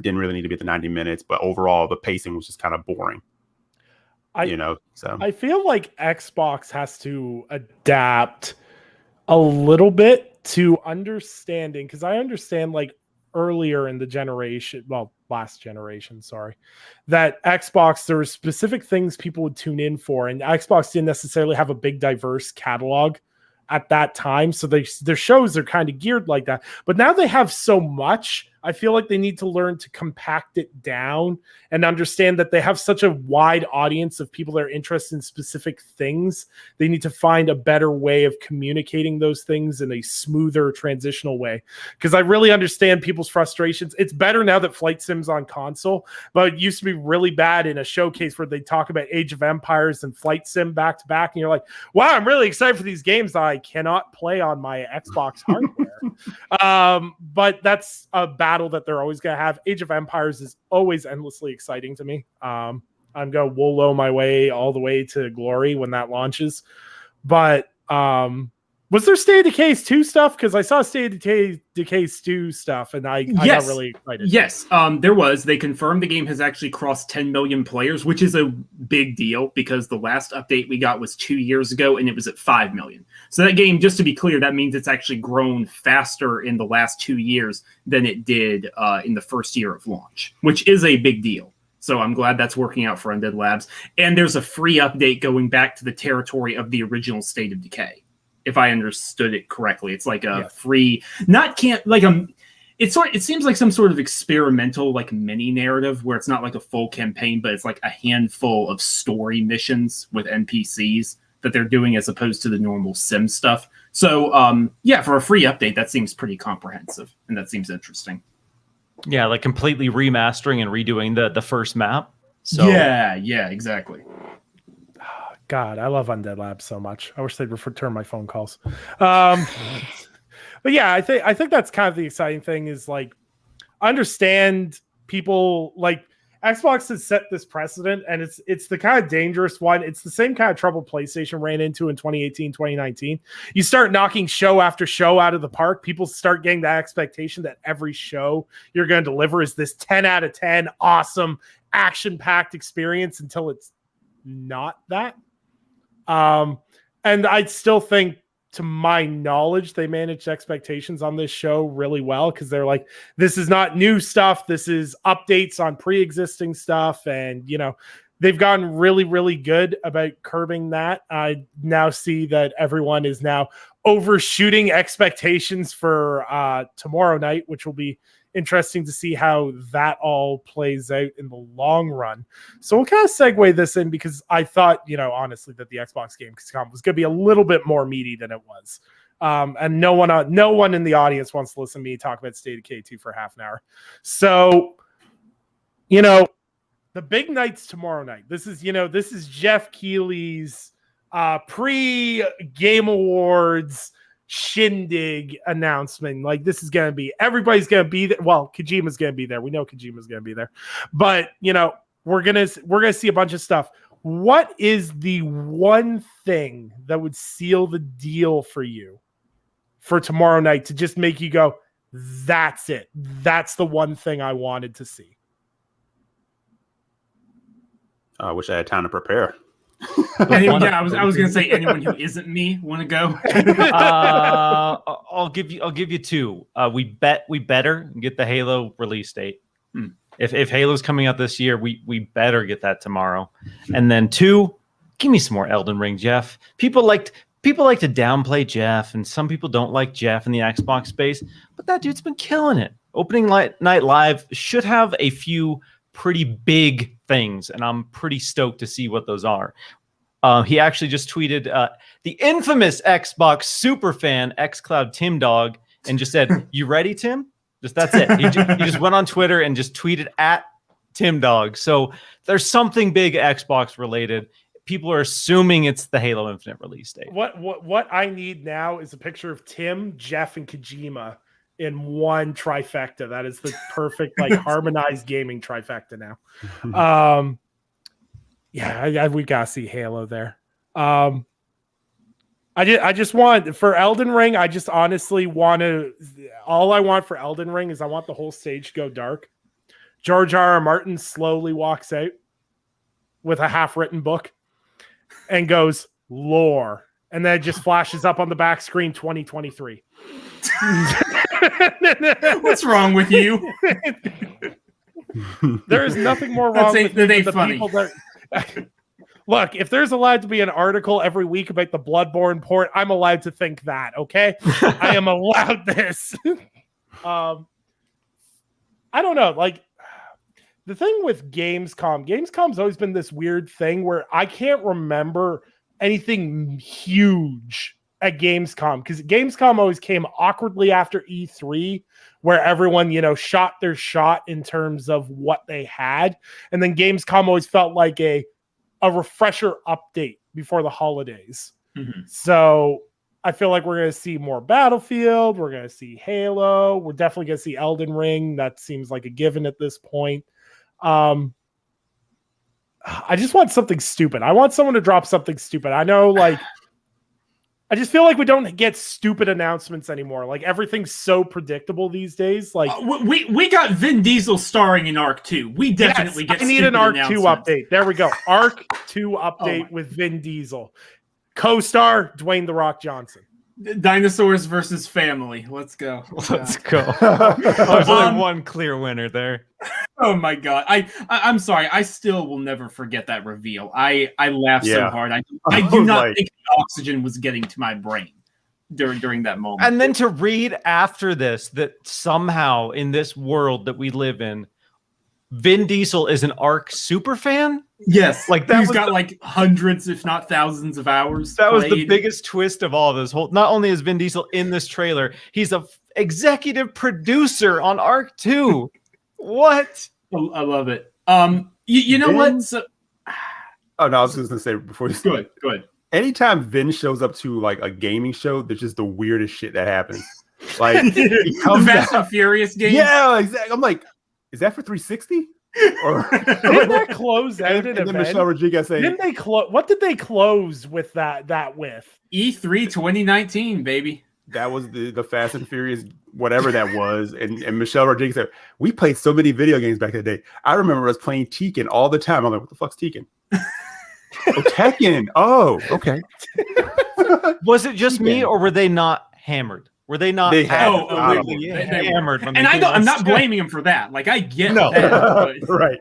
Didn't really need to be at the 90 minutes, but overall, the pacing was just kind of boring. So I feel like Xbox has to adapt a little bit to understanding, because I understand like earlier in the generation, well, last generation, sorry, that Xbox, there were specific things people would tune in for, and Xbox didn't necessarily have a big diverse catalog at that time, so their shows are kind of geared like that. But now they have so much, I feel like they need to learn to compact it down and understand that they have such a wide audience of people that are interested in specific things. They need to find a better way of communicating those things in a smoother transitional way. Because I really understand people's frustrations. It's better now that Flight Sim's on console, but it used to be really bad in a showcase where they talk about Age of Empires and Flight Sim back to back. And you're like, wow, I'm really excited for these games that I cannot play on my Xbox hardware. But that's a battle that they're always going to have. Age of Empires is always endlessly exciting to me. I'm going to WOLO my way all the way to glory when that launches. But was there State of Decay 2 stuff? Because I saw State of Decay 2 stuff, and I got really excited. Yes, there was. They confirmed the game has actually crossed 10 million players, which is a big deal because the last update we got was 2 years ago, and it was at 5 million. So that game, just to be clear, that means it's actually grown faster in the last 2 years than it did in the first year of launch, which is a big deal. So I'm glad that's working out for Undead Labs. And there's a free update going back to the territory of the original State of Decay, if I understood it correctly. It's like a free, it seems like some sort of experimental like mini narrative where it's not like a full campaign, but it's like a handful of story missions with NPCs that they're doing as opposed to the normal sim stuff. So for a free update, that seems pretty comprehensive and that seems interesting. Yeah, like completely remastering and redoing the first map. So yeah, exactly. God, I love Undead Labs so much. I wish they'd return my phone calls. But yeah, I think that's kind of the exciting thing is like understand people like Xbox has set this precedent, and it's the kind of dangerous one. It's the same kind of trouble PlayStation ran into in 2018, 2019. You start knocking show after show out of the park. People start getting that expectation that every show you're going to deliver is this 10 out of 10 awesome action-packed experience until it's not that. And I still think, to my knowledge, they managed expectations on this show really well because they're like, this is not new stuff. This is updates on pre-existing stuff. And, they've gotten really, really good about curbing that. I now see that everyone is now overshooting expectations for tomorrow night, which will be interesting to see how that all plays out in the long run. So we'll kind of segue this in because I thought, honestly, that the Xbox Gamescom was going to be a little bit more meaty than it was. And no one in the audience wants to listen to me talk about State of Decay 2 for half an hour. So, the big night's tomorrow night. This is Jeff Keighley's pre-Game Awards shindig announcement. Like, this is going to be, everybody's going to be there. Well, Kojima's going to be there. We know Kojima's going to be there, but we're going to see a bunch of stuff. What is the one thing that would seal the deal for you for tomorrow night to just make you go, that's it. That's the one thing I wanted to see. I wish I had time to prepare. I was going to say, anyone who isn't me want to go? I'll give you two. We better get the Halo release date. If Halo's coming out this year, we better get that tomorrow. And then two, give me some more Elden Ring, Jeff. People like to downplay Jeff, and some people don't like Jeff in the Xbox space, but that dude's been killing it. Opening Night Live should have a few pretty big things, and I'm pretty stoked to see what those are. He actually just tweeted the infamous Xbox superfan xCloud Tim Dog and just said, "You ready, Tim?" That's it. He just went on Twitter and just tweeted at Tim Dog. So there's something big Xbox related. People are assuming it's the Halo Infinite release date. What I need now is a picture of Tim, Jeff, and Kojima in one trifecta. That is the perfect harmonized gaming trifecta now. We gotta see Halo there. I just want for Elden Ring. I just honestly want to. All I want for Elden Ring is I want the whole stage to go dark. George R.R. Martin slowly walks out, with a half-written book and goes, lore. And then it just flashes up on the back screen 2023. What's wrong with you? There is nothing more wrong with the funny. people that... Look, if there's allowed to be an article every week about the Bloodborne port, I'm allowed to think that, okay? I am allowed this. I don't know. Like, the thing with Gamescom's always been this weird thing where I can't remember anything huge at Gamescom, because Gamescom always came awkwardly after E3, where everyone, shot their shot in terms of what they had. And then Gamescom always felt like a refresher update before the holidays. Mm-hmm. So I feel like we're going to see more Battlefield. We're going to see Halo. We're definitely going to see Elden Ring. That seems like a given at this point. I just want something stupid. I want someone to drop something stupid. I know, like, I just feel like we don't get stupid announcements anymore. Like, everything's so predictable these days. Like, we got Vin Diesel starring in Arc 2. We definitely I need an Arc 2 update. There we go. Arc 2 update with Vin Diesel. Co-star Dwayne "The Rock" Johnson. Dinosaurs versus family. Let's go. Let's go. There's only one clear winner there. Oh my god! I'm sorry. I still will never forget that reveal. I laughed so hard. I do not think the oxygen was getting to my brain during that moment. And then to read after this that somehow in this world that we live in, Vin Diesel is an Arc super fan. Yes, like that. He's got like hundreds, if not thousands, of hours. That was the biggest twist of all this whole. Not only is Vin Diesel in this trailer, he's a executive producer on Arc 2. What? I love it. You know what? So, oh no, I was just gonna say before you go ahead. Anytime Vin shows up to like a gaming show, there's just the weirdest shit that happens. Like he comes the Fast and Furious game. Yeah, exactly. I'm like, is that for 360? Or didn't that close out an and event? then Michelle Rodriguez saying, didn't they close? What did they close with that with? E3 2019, baby. That was the Fast and Furious, whatever that was. And Michelle Rodriguez said, we played so many video games back in the day. I remember us playing Tekken all the time. I'm like, what the fuck's Tekken? Oh, Tekken. Oh, okay. Was it just me, or were they not hammered? Were they not they hammered? And I'm not blaming him for that. Like, I get that. But... right.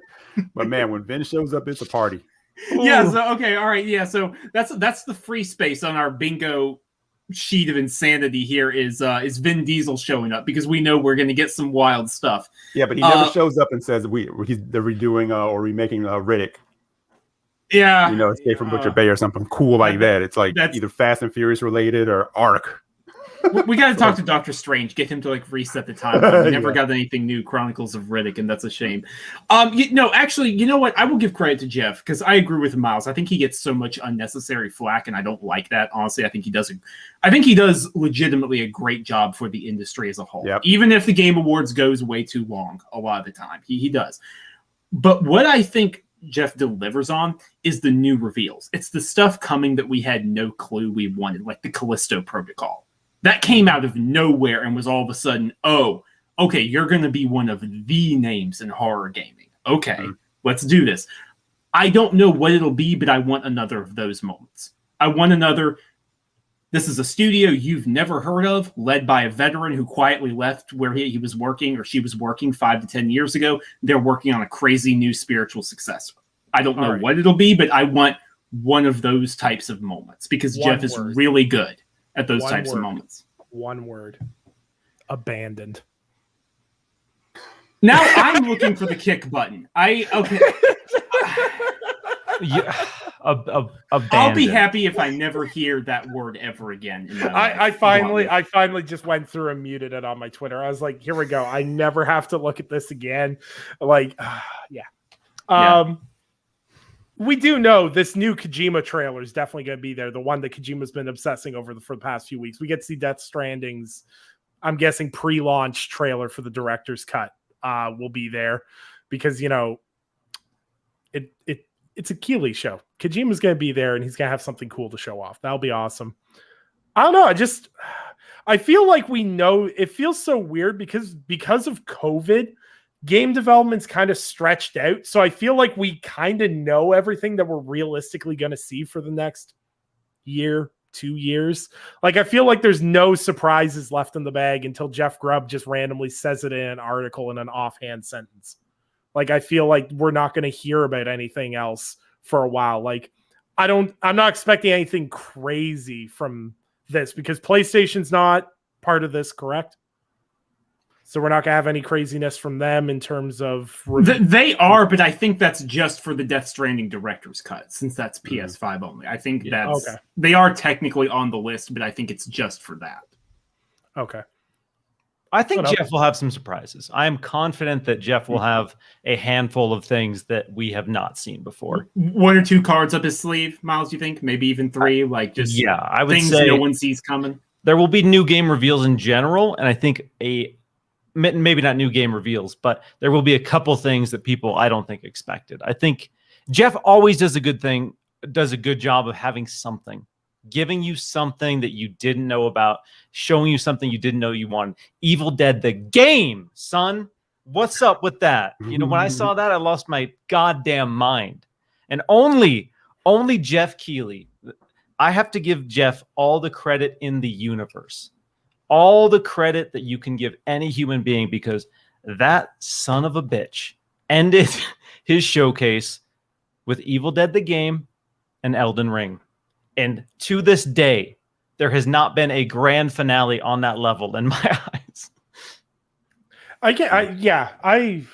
But man, when Vin shows up, it's a party. Yeah. So, okay. All right. Yeah. So that's the free space on our bingo sheet of insanity here is Vin Diesel showing up, because we know we're going to get some wild stuff. Yeah, but he never shows up and says they're redoing or remaking Riddick. Yeah, Escape from Butcher Bay or something cool like that. It's like either Fast and Furious related or Arc. We got to talk to Doctor Strange, get him to like reset the timeline. We never got anything new, Chronicles of Riddick, and that's a shame. Actually, you know what? I will give credit to Jeff, because I agree with Miles. I think he gets so much unnecessary flack, and I don't like that. Honestly, I think he does legitimately a great job for the industry as a whole. Yep. Even if the Game Awards goes way too long a lot of the time, he does. But what I think Jeff delivers on is the new reveals. It's the stuff coming that we had no clue we wanted, like the Callisto Protocol. That came out of nowhere and was all of a sudden, oh, okay, you're going to be one of the names in horror gaming. Okay, let's do this. I don't know what it'll be, but I want another of those moments. I want another, this is a studio you've never heard of, led by a veteran who quietly left where he was working or she was working 5 to 10 years ago. They're working on a crazy new spiritual successor. I don't know what it'll be, but I want one of those types of moments, because Jeff is really good at those types of moments. One word. Abandoned. Now I'm looking for the kick button. I'll be happy if I never hear that word ever again. I finally just went through and muted it on my Twitter. I was like, here we go. I never have to look at this again. Like, yeah. We do know this new Kojima trailer is definitely going to be there. The one that Kojima's been obsessing over for the past few weeks. We get to see Death Stranding's, I'm guessing, pre-launch trailer for the director's cut will be there, because, it's a Keeley show. Kojima's going to be there, and he's going to have something cool to show off. That'll be awesome. I don't know. I feel like we know. It feels so weird because of COVID. game development's kind of stretched out. So I feel like we kind of know everything that we're realistically going to see for the next year, 2 years. Like, I feel like there's no surprises left in the bag until Jeff Grubb just randomly says it in an article in an offhand sentence. Like, I feel like we're not going to hear about anything else for a while. Like, I'm not expecting anything crazy from this because PlayStation's not part of this, correct? So we're not going to have any craziness from them in terms of... They are, but I think that's just for the Death Stranding director's cut, since that's PS5 only. I think that's... Okay. They are technically on the list, but I think it's just for that. Okay. I think Jeff will have some surprises. I am confident that Jeff will have a handful of things that we have not seen before. 1 or 2 cards up his sleeve, Miles, you think? Maybe even 3? Like, just I would things say no one sees coming? There will be new game reveals in general, and I think maybe not new game reveals, but there will be a couple things that people I don't think expected. I think Jeff always does a good job of having something, giving you something that you didn't know about, showing you something you didn't know you wanted. Evil Dead, the game, son. What's up with that? You know, when I saw that, I lost my goddamn mind. And only Jeff Keighley, I have to give Jeff all the credit in the universe. All the credit that you can give any human being, because that son of a bitch ended his showcase with Evil Dead the game and Elden Ring. And to this day, there has not been a grand finale on that level in my eyes. I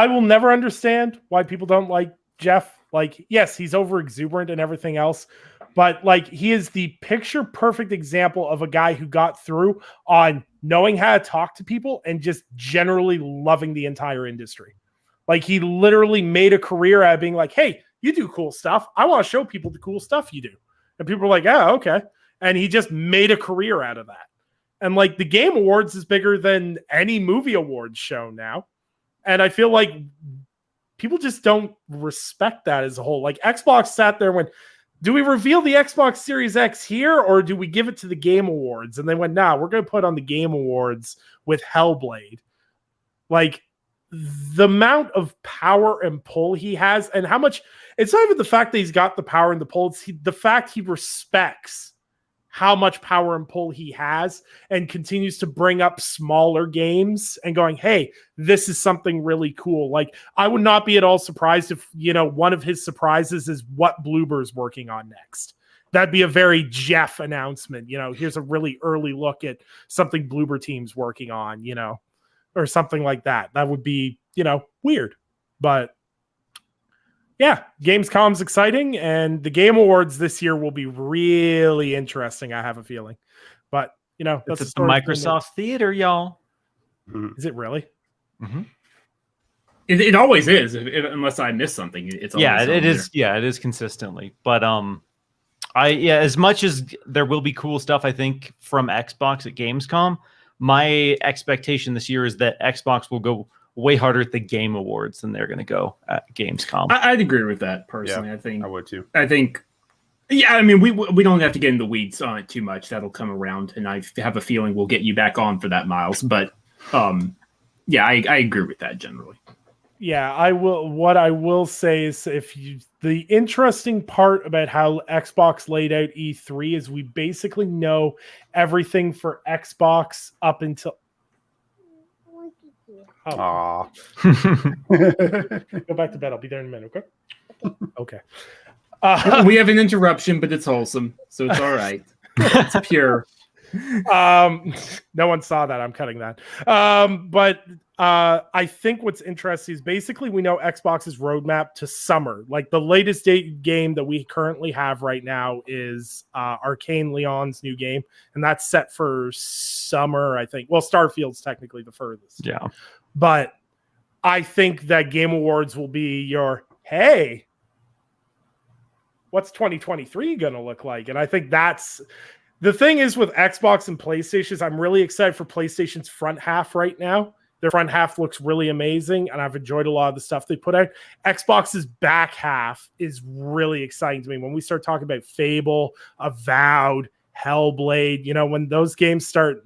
will never understand why people don't like Jeff. Like, yes, he's over exuberant and everything else, but like, he is the picture perfect example of a guy who got through on knowing how to talk to people and just generally loving the entire industry. Like, he literally made a career out of being like, hey, you do cool stuff. I want to show people the cool stuff you do. And people are like, oh, okay. And he just made a career out of that. And like, the Game Awards is bigger than any movie awards show now. And I feel like people just don't respect that as a whole. Like, Xbox sat there and went, do we reveal the Xbox Series X here or do we give it to the Game Awards? And they went, nah, we're going to put on the Game Awards with Hellblade. Like, the amount of power and pull he has and how much, it's not even the fact that he's got the power and the pull, it's the fact he respects how much power and pull he has and continues to bring up smaller games and going, hey, this is something really cool. Like, I would not be at all surprised if, you know, one of his surprises is what Bloober's working on next. That'd be a very Jeff announcement. You know, here's a really early look at something Bloober team's working on, you know, or something like that. That would be, you know, weird. But yeah, Gamescom's exciting, and the Game Awards this year will be really interesting, I have a feeling. But, you know, that's the Microsoft Theater, y'all. Is it really? Mm-hmm. It always is, unless I miss something. It's always it is. Yeah, it is consistently. But as much as there will be cool stuff, I think, from Xbox at Gamescom, my expectation this year is that Xbox will go way harder at the Game Awards than they're going to go at Gamescom. I'd agree with that personally. Yeah, I think I would too. I think, yeah. I mean, we don't have to get in the weeds on it too much. That'll come around, and I have a feeling we'll get you back on for that, Miles. But yeah, I agree with that generally. Yeah, I will. What I will say is, the interesting part about how Xbox laid out E3 is we basically know everything for Xbox up until. Oh. Go back to bed. I'll be there in a minute. Okay. Okay. We have an interruption, but it's wholesome, so it's all right. It's pure. No one saw that. I'm cutting that. But I think what's interesting is basically we know Xbox's roadmap to summer. Like, the latest game that we currently have right now is Arcane Leon's new game, and that's set for summer, I think. Well, Starfield's technically the furthest. Yeah. But I think that Game Awards will be your, hey, what's 2023 going to look like? And I think that's the thing is with Xbox and PlayStation, I'm really excited for PlayStation's front half right now. Their front half looks really amazing, and I've enjoyed a lot of the stuff they put out. Xbox's back half is really exciting to me. When we start talking about Fable, Avowed, Hellblade, you know, when those games start,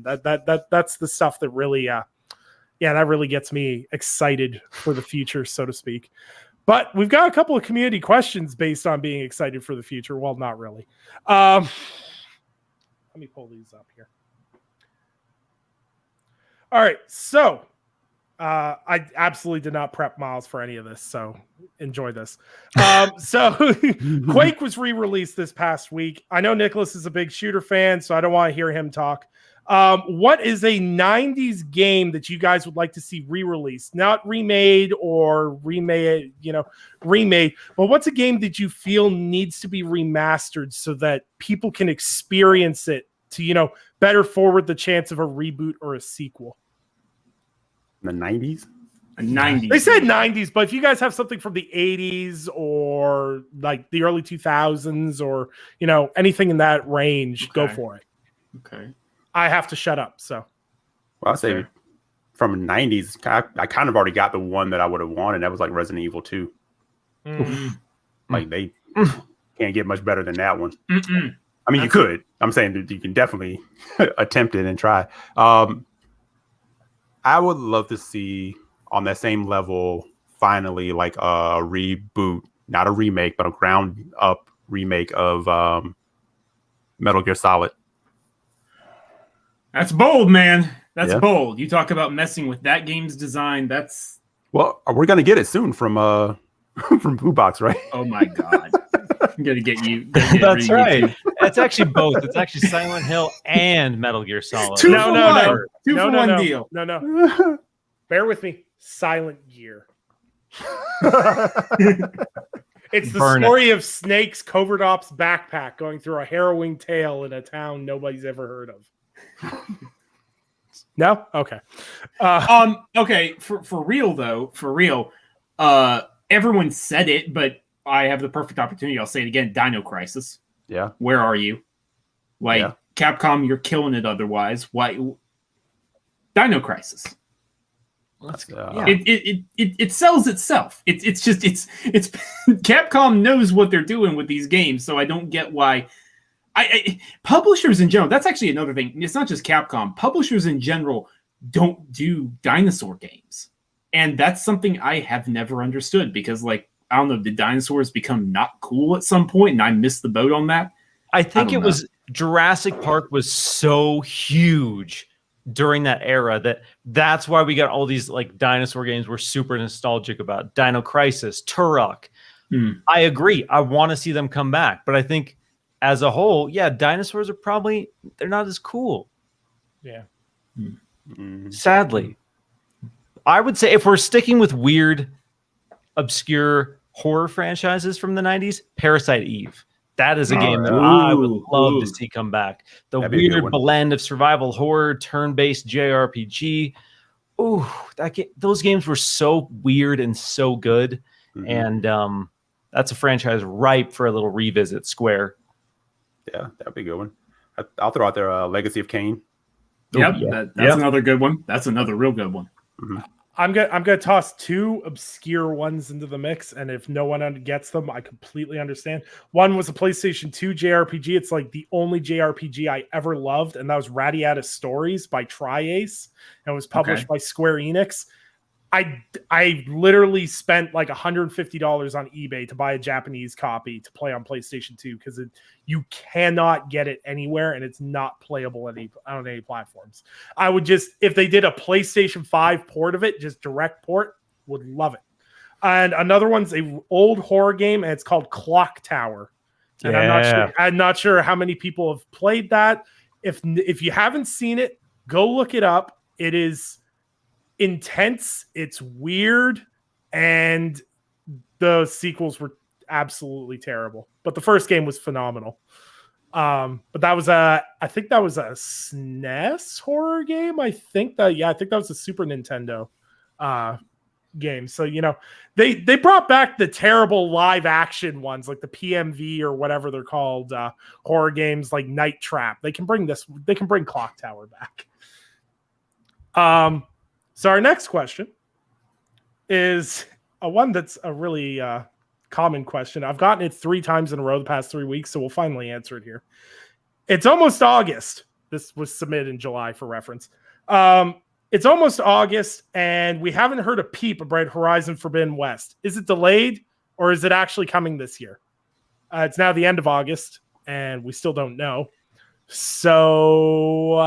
that's the stuff that really, yeah, that really gets me excited for the future, so to speak. But we've got a couple of community questions based on being excited for the future. Well, not really. Let me pull these up here. All right, so I absolutely did not prep Miles for any of this, so enjoy this. So Quake was re-released this past week. I know Nicholas is a big shooter fan, so I don't want to hear him talk. What is a 90s game that you guys would like to see re-released? Not remade or remade, but what's a game that you feel needs to be remastered so that people can experience it to, better forward the chance of a reboot or a sequel? The 90s? 90s. They said 90s, but if you guys have something from the 80s or like the early 2000s or, anything in that range, go for it. Okay. I have to shut up, so. Well, I'll say from the 90s, I kind of already got the one that I would have wanted. That was like Resident Evil 2. Like, they can't get much better than that one. I mean, you could. I'm saying that you can definitely attempt it and try. I would love to see on that same level, finally, like a reboot, not a remake, but a ground up remake of Metal Gear Solid. That's bold, man. That's bold. You talk about messing with that game's design. That's we're gonna get it soon from from Blue Box, right? Oh my god. I'm gonna get you. That's right. It's actually both. It's actually Silent Hill and Metal Gear Solid. Two for one deal. No. Bear with me. Silent Gear. It's the story of Snake's covert ops backpack going through a harrowing tale in a town nobody's ever heard of. No? Okay. Okay, for real though, everyone said it, but I have the perfect opportunity. I'll say it again. Dino Crisis. Yeah. Where are you? Capcom, you're killing it otherwise. Why? Dino Crisis. Let's go. Yeah. It sells itself. It's Capcom knows what they're doing with these games, so I don't get why. I publishers in general, that's actually another thing. It's not just Capcom. Publishers in general don't do dinosaur games. And that's something I have never understood because, I don't know, did dinosaurs become not cool at some point and I missed the boat on that? I think it was Jurassic Park was so huge during that era that's why we got all these dinosaur games we're super nostalgic about. Dino Crisis, Turok. I agree. I want to see them come back, but I think as a whole, dinosaurs are they're not as cool. Yeah. Sadly. I would say if we're sticking with weird, obscure horror franchises from the 90s, Parasite Eve. That is a game that I would love to see come back. The weird blend of survival horror, turn-based JRPG. Ooh, those games were so weird and so good. And that's a franchise ripe for a little revisit, Square. Yeah, that'd be a good one. I'll throw out there Legacy of Kain. Yep, that's another good one. That's another real good one. I'm gonna toss two obscure ones into the mix, and if no one gets them, I completely understand. One was a PlayStation 2 JRPG. It's the only JRPG I ever loved, and that was Radiata Stories by Tri-Ace, and it was published by Square Enix. I literally spent $150 on eBay to buy a Japanese copy to play on PlayStation 2 because you cannot get it anywhere and it's not playable on any platforms. I would if they did a PlayStation 5 port of it, just direct port, would love it. And another one's a old horror game and it's called Clock Tower. And I'm not sure how many people have played that. If you haven't seen it, go look it up. It is intense, it's weird, and the sequels were absolutely terrible. But the first game was phenomenal. But that was I think that was a SNES horror game. I think that was a Super Nintendo game. So they brought back the terrible live action ones like the PMV or whatever they're called, horror games like Night Trap. They can bring Clock Tower back. So our next question is one that's a really common question. I've gotten it 3 times in a row the past 3 weeks, so we'll finally answer it here. It's almost August. This was submitted in July for reference. It's almost August, and we haven't heard a peep about Horizon Forbidden West. Is it delayed, or is it actually coming this year? It's now the end of August, and we still don't know. So,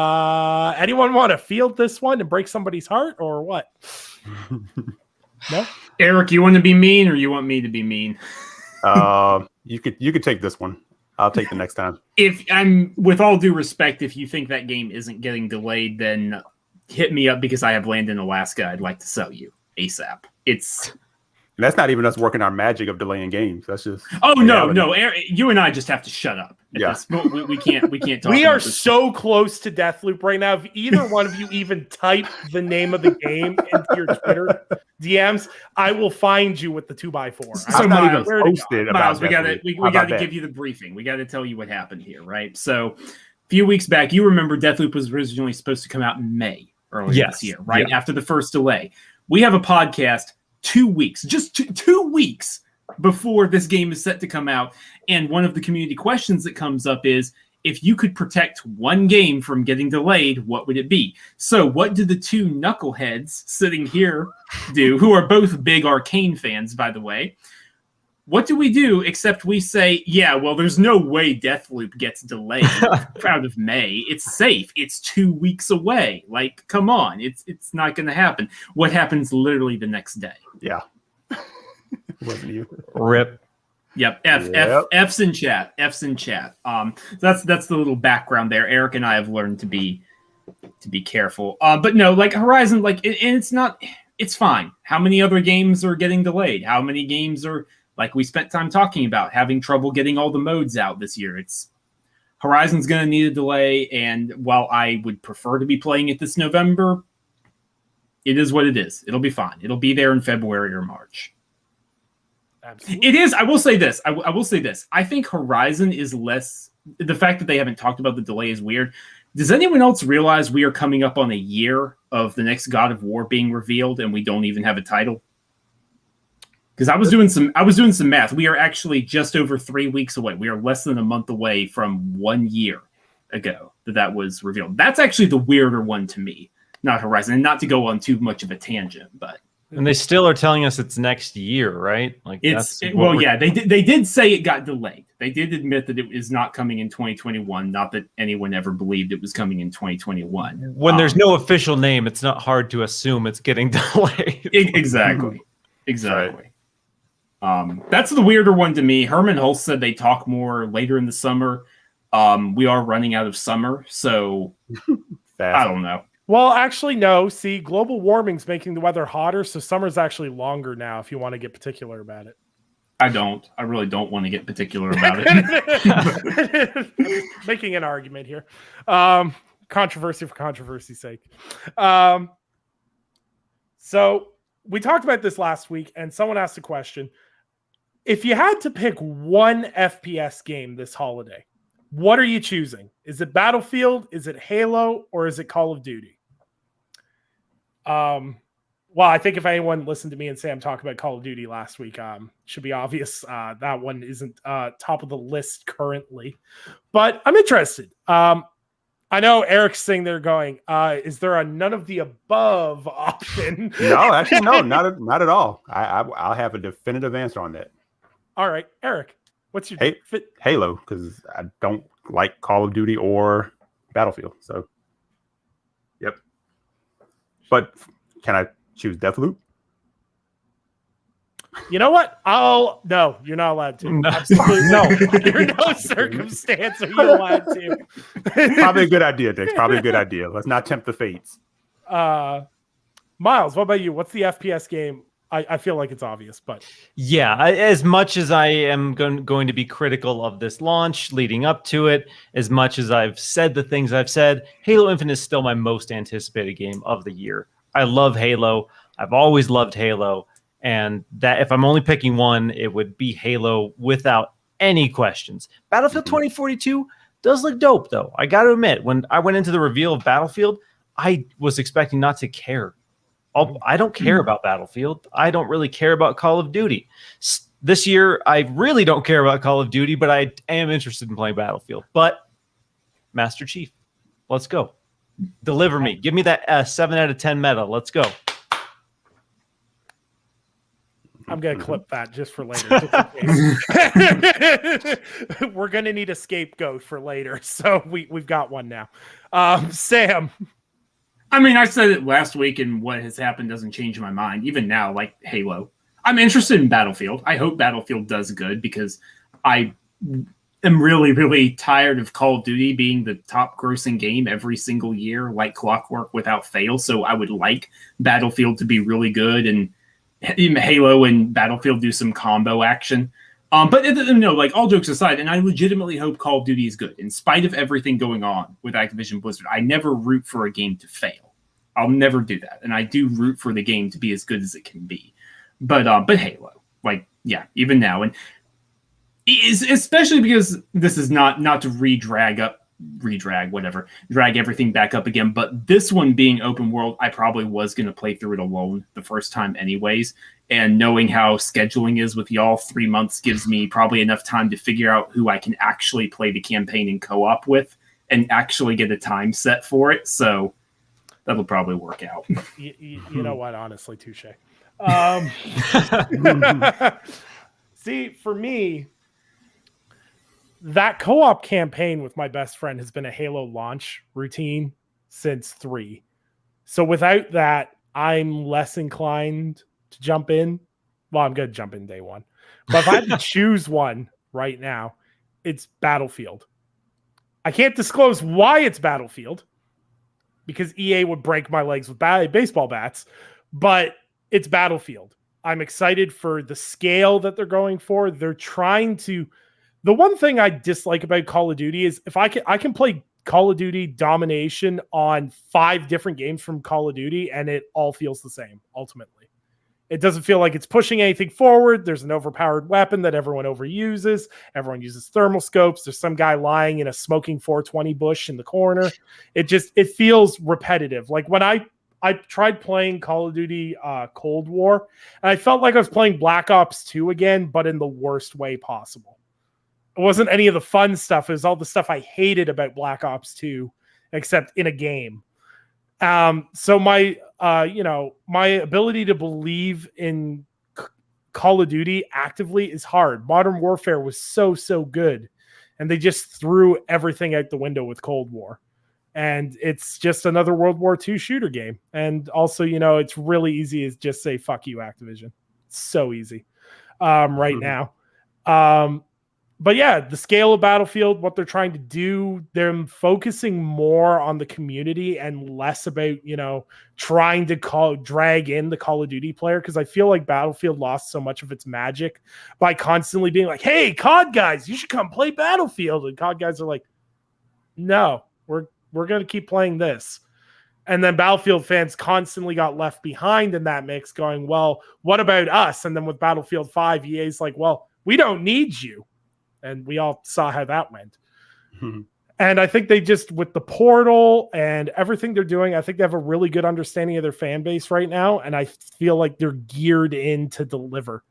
anyone want to field this one and break somebody's heart, or what? No? Eric, you want to be mean, or you want me to be mean? You could take this one. I'll take the next time. If I'm, with all due respect, if you think that game isn't getting delayed, then hit me up because I have land in Alaska I'd like to sell you ASAP. And that's not even us working our magic of delaying games. That's just no, Eric, you and I just have to shut up. Yeah. We can't talk. We are this. so close to Deathloop right now. If either one of you even type the name of the game into your Twitter DMs, I will find you with the 2x4. So I'm not even Miles, posted about Miles, we Deathloop. got to give you the briefing. We got to tell you what happened here, right? So, a few weeks back, you remember Deathloop was originally supposed to come out in May earlier this year, right? After the first delay. We have a podcast 2 weeks, just 2 weeks before this game is set to come out. And one of the community questions that comes up is, if you could protect one game from getting delayed, what would it be? So what do the two knuckleheads sitting here do, who are both big Arcane fans, by the way? What do we do except we say, yeah, well, there's no way Deathloop gets delayed out of May. It's safe. It's 2 weeks away. Like, come on. It's not going to happen. What happens literally the next day? Yeah. Wasn't you? Rip. Yep. F's in chat. F's in chat. That's the little background there. Eric and I have learned to be careful. But no, like Horizon, like, and it's fine. How many other games are getting delayed? How many games are, like we spent time talking about, having trouble getting all the modes out this year? Horizon's going to need a delay, and while I would prefer to be playing it this November, it is what it is. It'll be fine. It'll be there in February or March. Absolutely. It is. I will say this. I will say this. I think Horizon is less. The fact that they haven't talked about the delay is weird. Does anyone else realize we are coming up on a year of the next God of War being revealed, and we don't even have a title? Because I was doing some math. We are actually just over 3 weeks away. We are less than a month away from 1 year ago that was revealed. That's actually the weirder one to me, not Horizon. And not to go on too much of a tangent, but. And they still are telling us it's next year, right? Like they did say it got delayed. They did admit that it is not coming in 2021. Not that anyone ever believed it was coming in 2021. When there's no official name, it's not hard to assume it's getting delayed. Exactly. That's the weirder one to me. Herman Hulse said they talk more later in the summer. We are running out of summer, so I don't know. Well, actually, no. See, global warming's making the weather hotter, so summer's actually longer now if you want to get particular about it. I don't. I really don't want to get particular about it. Making an argument here. Controversy for controversy's sake. So we talked about this last week, and someone asked a question. If you had to pick one FPS game this holiday, what are you choosing? Is it Battlefield? Is it Halo? Or is it Call of Duty? Well, I think if anyone listened to me and Sam talk about Call of Duty last week, should be obvious. That one isn't top of the list currently, but I'm interested. I know Eric's sitting there going, is there a none of the above option? No, actually, no, not at all. I'll have a definitive answer on that. All right, Eric, what's your Halo? Because I don't like Call of Duty or Battlefield. So, yep. But can I choose Deathloop? You know what? No, you're not allowed to. No. Absolutely no. Under no circumstance are you allowed to. Probably a good idea, Dick. Probably a good idea. Let's not tempt the fates. Miles, what about you? What's the FPS game? I feel like it's obvious, but yeah, as much as I am going to be critical of this launch leading up to it, as much as I've said the things I've said, Halo Infinite is still my most anticipated game of the year. I love Halo. I've always loved Halo. And that if I'm only picking one, it would be Halo without any questions. Battlefield 2042 does look dope, though. I got to admit, when I went into the reveal of Battlefield, I was expecting not to care. I don't care about Battlefield. I don't really care about Call of Duty. This year, I really don't care about Call of Duty, but I am interested in playing Battlefield. But Master Chief, let's go. Deliver me. Give me that 7 out of 10 meta. Let's go. I'm gonna clip that just for later. Just in case. We're gonna need a scapegoat for later, so we've got one now. Sam. I mean, I said it last week, and what has happened doesn't change my mind. Even now, like Halo, I'm interested in Battlefield. I hope Battlefield does good because I am really, really tired of Call of Duty being the top grossing game every single year, like clockwork without fail. So I would like Battlefield to be really good, and Halo and Battlefield do some combo action. But like all jokes aside, and I legitimately hope Call of Duty is good. In spite of everything going on with Activision Blizzard, I never root for a game to fail. I'll never do that. And I do root for the game to be as good as it can be. But Halo, like, yeah, even now. And especially because this is not to drag everything back up again. But this one being open world, I probably was going to play through it alone the first time anyways. And knowing how scheduling is with y'all, 3 months gives me probably enough time to figure out who I can actually play the campaign in co-op with and actually get a time set for it. So that'll probably work out. You know what? Honestly, touche. See, for me, that co-op campaign with my best friend has been a Halo launch routine since 3. So without that, I'm less inclined to jump in. Well, I'm going to jump in day one. But if I had to choose one right now, it's Battlefield. I can't disclose why it's Battlefield because EA would break my legs with baseball bats, but it's Battlefield. I'm excited for the scale that they're going for. They're trying to... The one thing I dislike about Call of Duty is if I can play Call of Duty Domination on 5 different games from Call of Duty, and it all feels the same, ultimately. It doesn't feel like it's pushing anything forward. There's an overpowered weapon that everyone overuses. Everyone uses thermal scopes. There's some guy lying in a smoking 420 bush in the corner. It feels repetitive. Like when I tried playing Call of Duty Cold War, and I felt like I was playing Black Ops 2 again, but in the worst way possible. It wasn't any of the fun stuff. It was all the stuff I hated about Black Ops 2, except in a game. So my ability to believe in Call of Duty actively is hard. Modern Warfare was so good, and they just threw everything out the window with Cold War. And it's just another World War II shooter game. And also, it's really easy to just say, fuck you, Activision. It's so easy now. But yeah, the scale of Battlefield, what they're trying to do, they're focusing more on the community and less about, trying to drag in the Call of Duty player. Because I feel like Battlefield lost so much of its magic by constantly being like, hey, COD guys, you should come play Battlefield. And COD guys are like, no, we're going to keep playing this. And then Battlefield fans constantly got left behind in that mix going, well, what about us? And then with Battlefield 5, EA's like, well, we don't need you. And we all saw how that went. Mm-hmm. And I think they just, with the portal and everything they're doing, I think they have a really good understanding of their fan base right now. And I feel like they're geared in to deliver.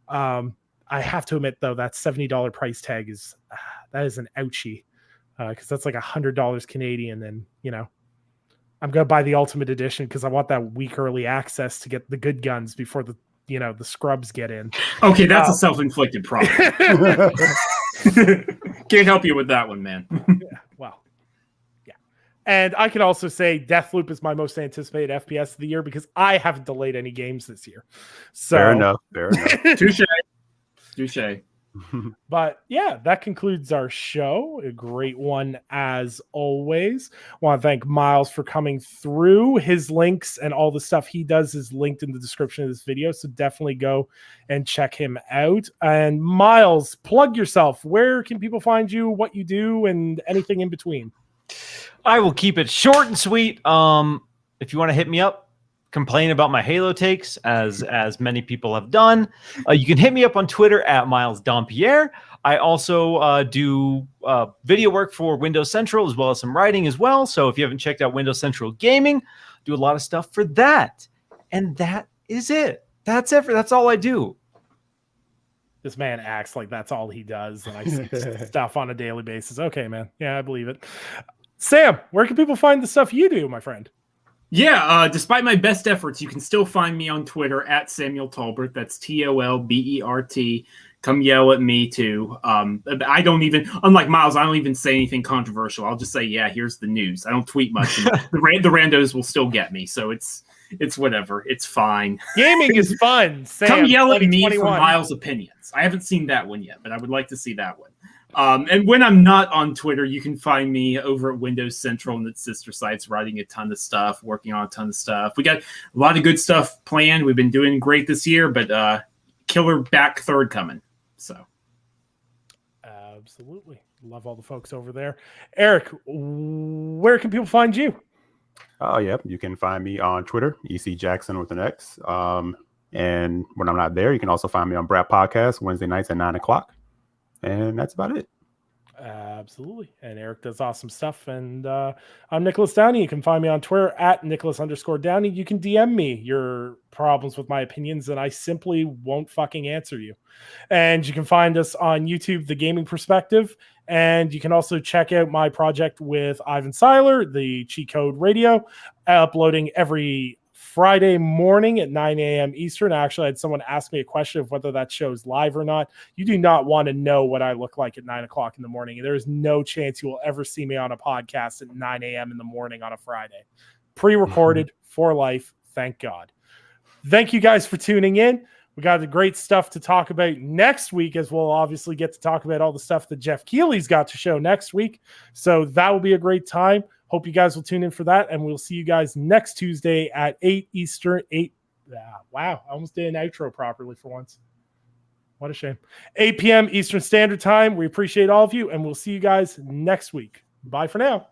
I have to admit, though, that $70 price tag is an ouchie. Because that's like $100 Canadian. And, I'm going to buy the Ultimate Edition because I want that week early access to get the good guns before the scrubs get in. Okay, that's a self-inflicted problem. Can't help you with that one, man. Yeah. And I can also say Deathloop is my most anticipated FPS of the year because I haven't delayed any games this year. So Fair enough. Touche. But yeah, that concludes our show. A great one as always. I want to thank Miles for coming through. His links and all the stuff he does is linked in the description of this video, so definitely go and check him out. And Miles, plug yourself. Where can people find you, what you do, and anything in between? I will keep it short and sweet. If you want to hit me up, complain about my Halo takes, as many people have done, you can hit me up on Twitter at Miles Dompierre. I also do video work for Windows Central as well as some writing as well. So if you haven't checked out Windows Central Gaming, do a lot of stuff for that. And that is it. That's it. That's all I do. This man acts like that's all he does, and I see stuff on a daily basis. Okay, man. Yeah, I believe it. Sam, where can people find the stuff you do, my friend? Yeah, despite my best efforts, you can still find me on Twitter at Samuel Tolbert. That's Tolbert. Come yell at me too. I don't even, unlike Miles, I don't even say anything controversial. I'll just say, yeah, here's the news. I don't tweet much. And the randos will still get me, so it's whatever. It's fine. Gaming is fun. Sam, Come yell at me for 2021. Miles' opinions. I haven't seen that one yet, but I would like to see that one. And when I'm not on Twitter, you can find me over at Windows Central and its sister sites, writing a ton of stuff, working on a ton of stuff. We got a lot of good stuff planned. We've been doing great this year, but killer back third coming. So, absolutely love all the folks over there. Eric, where can people find you? Oh, yeah. You can find me on Twitter, EC Jackson with an X. And when I'm not there, you can also find me on Brat Podcast Wednesday nights at 9:00. And that's about it. Absolutely. And Eric does awesome stuff. And I'm Nicholas Downey. You can find me on Twitter at Nicholas_Downey. You can DM me your problems with my opinions, and I simply won't fucking answer you. And you can find us on YouTube, The Gaming Perspective. And you can also check out my project with Ivan Seiler, the Cheat Code Radio, uploading every Friday morning at 9 a.m. Eastern. I actually had someone ask me a question of whether that show's live or not. You do not want to know what I look like at 9 o'clock in the morning. There is no chance you will ever see me on a podcast at 9 a.m. in the morning on a Friday. Pre-recorded for life, thank God. Thank you guys for tuning in. We got the great stuff to talk about next week, as we'll obviously get to talk about all the stuff that Jeff Keighley's got to show next week. So that will be a great time. Hope you guys will tune in for that, and we'll see you guys next Tuesday at 8 Eastern. Wow, I almost did an outro properly for once. What a shame. 8 p.m. Eastern Standard Time. We appreciate all of you, and we'll see you guys next week. Bye for now.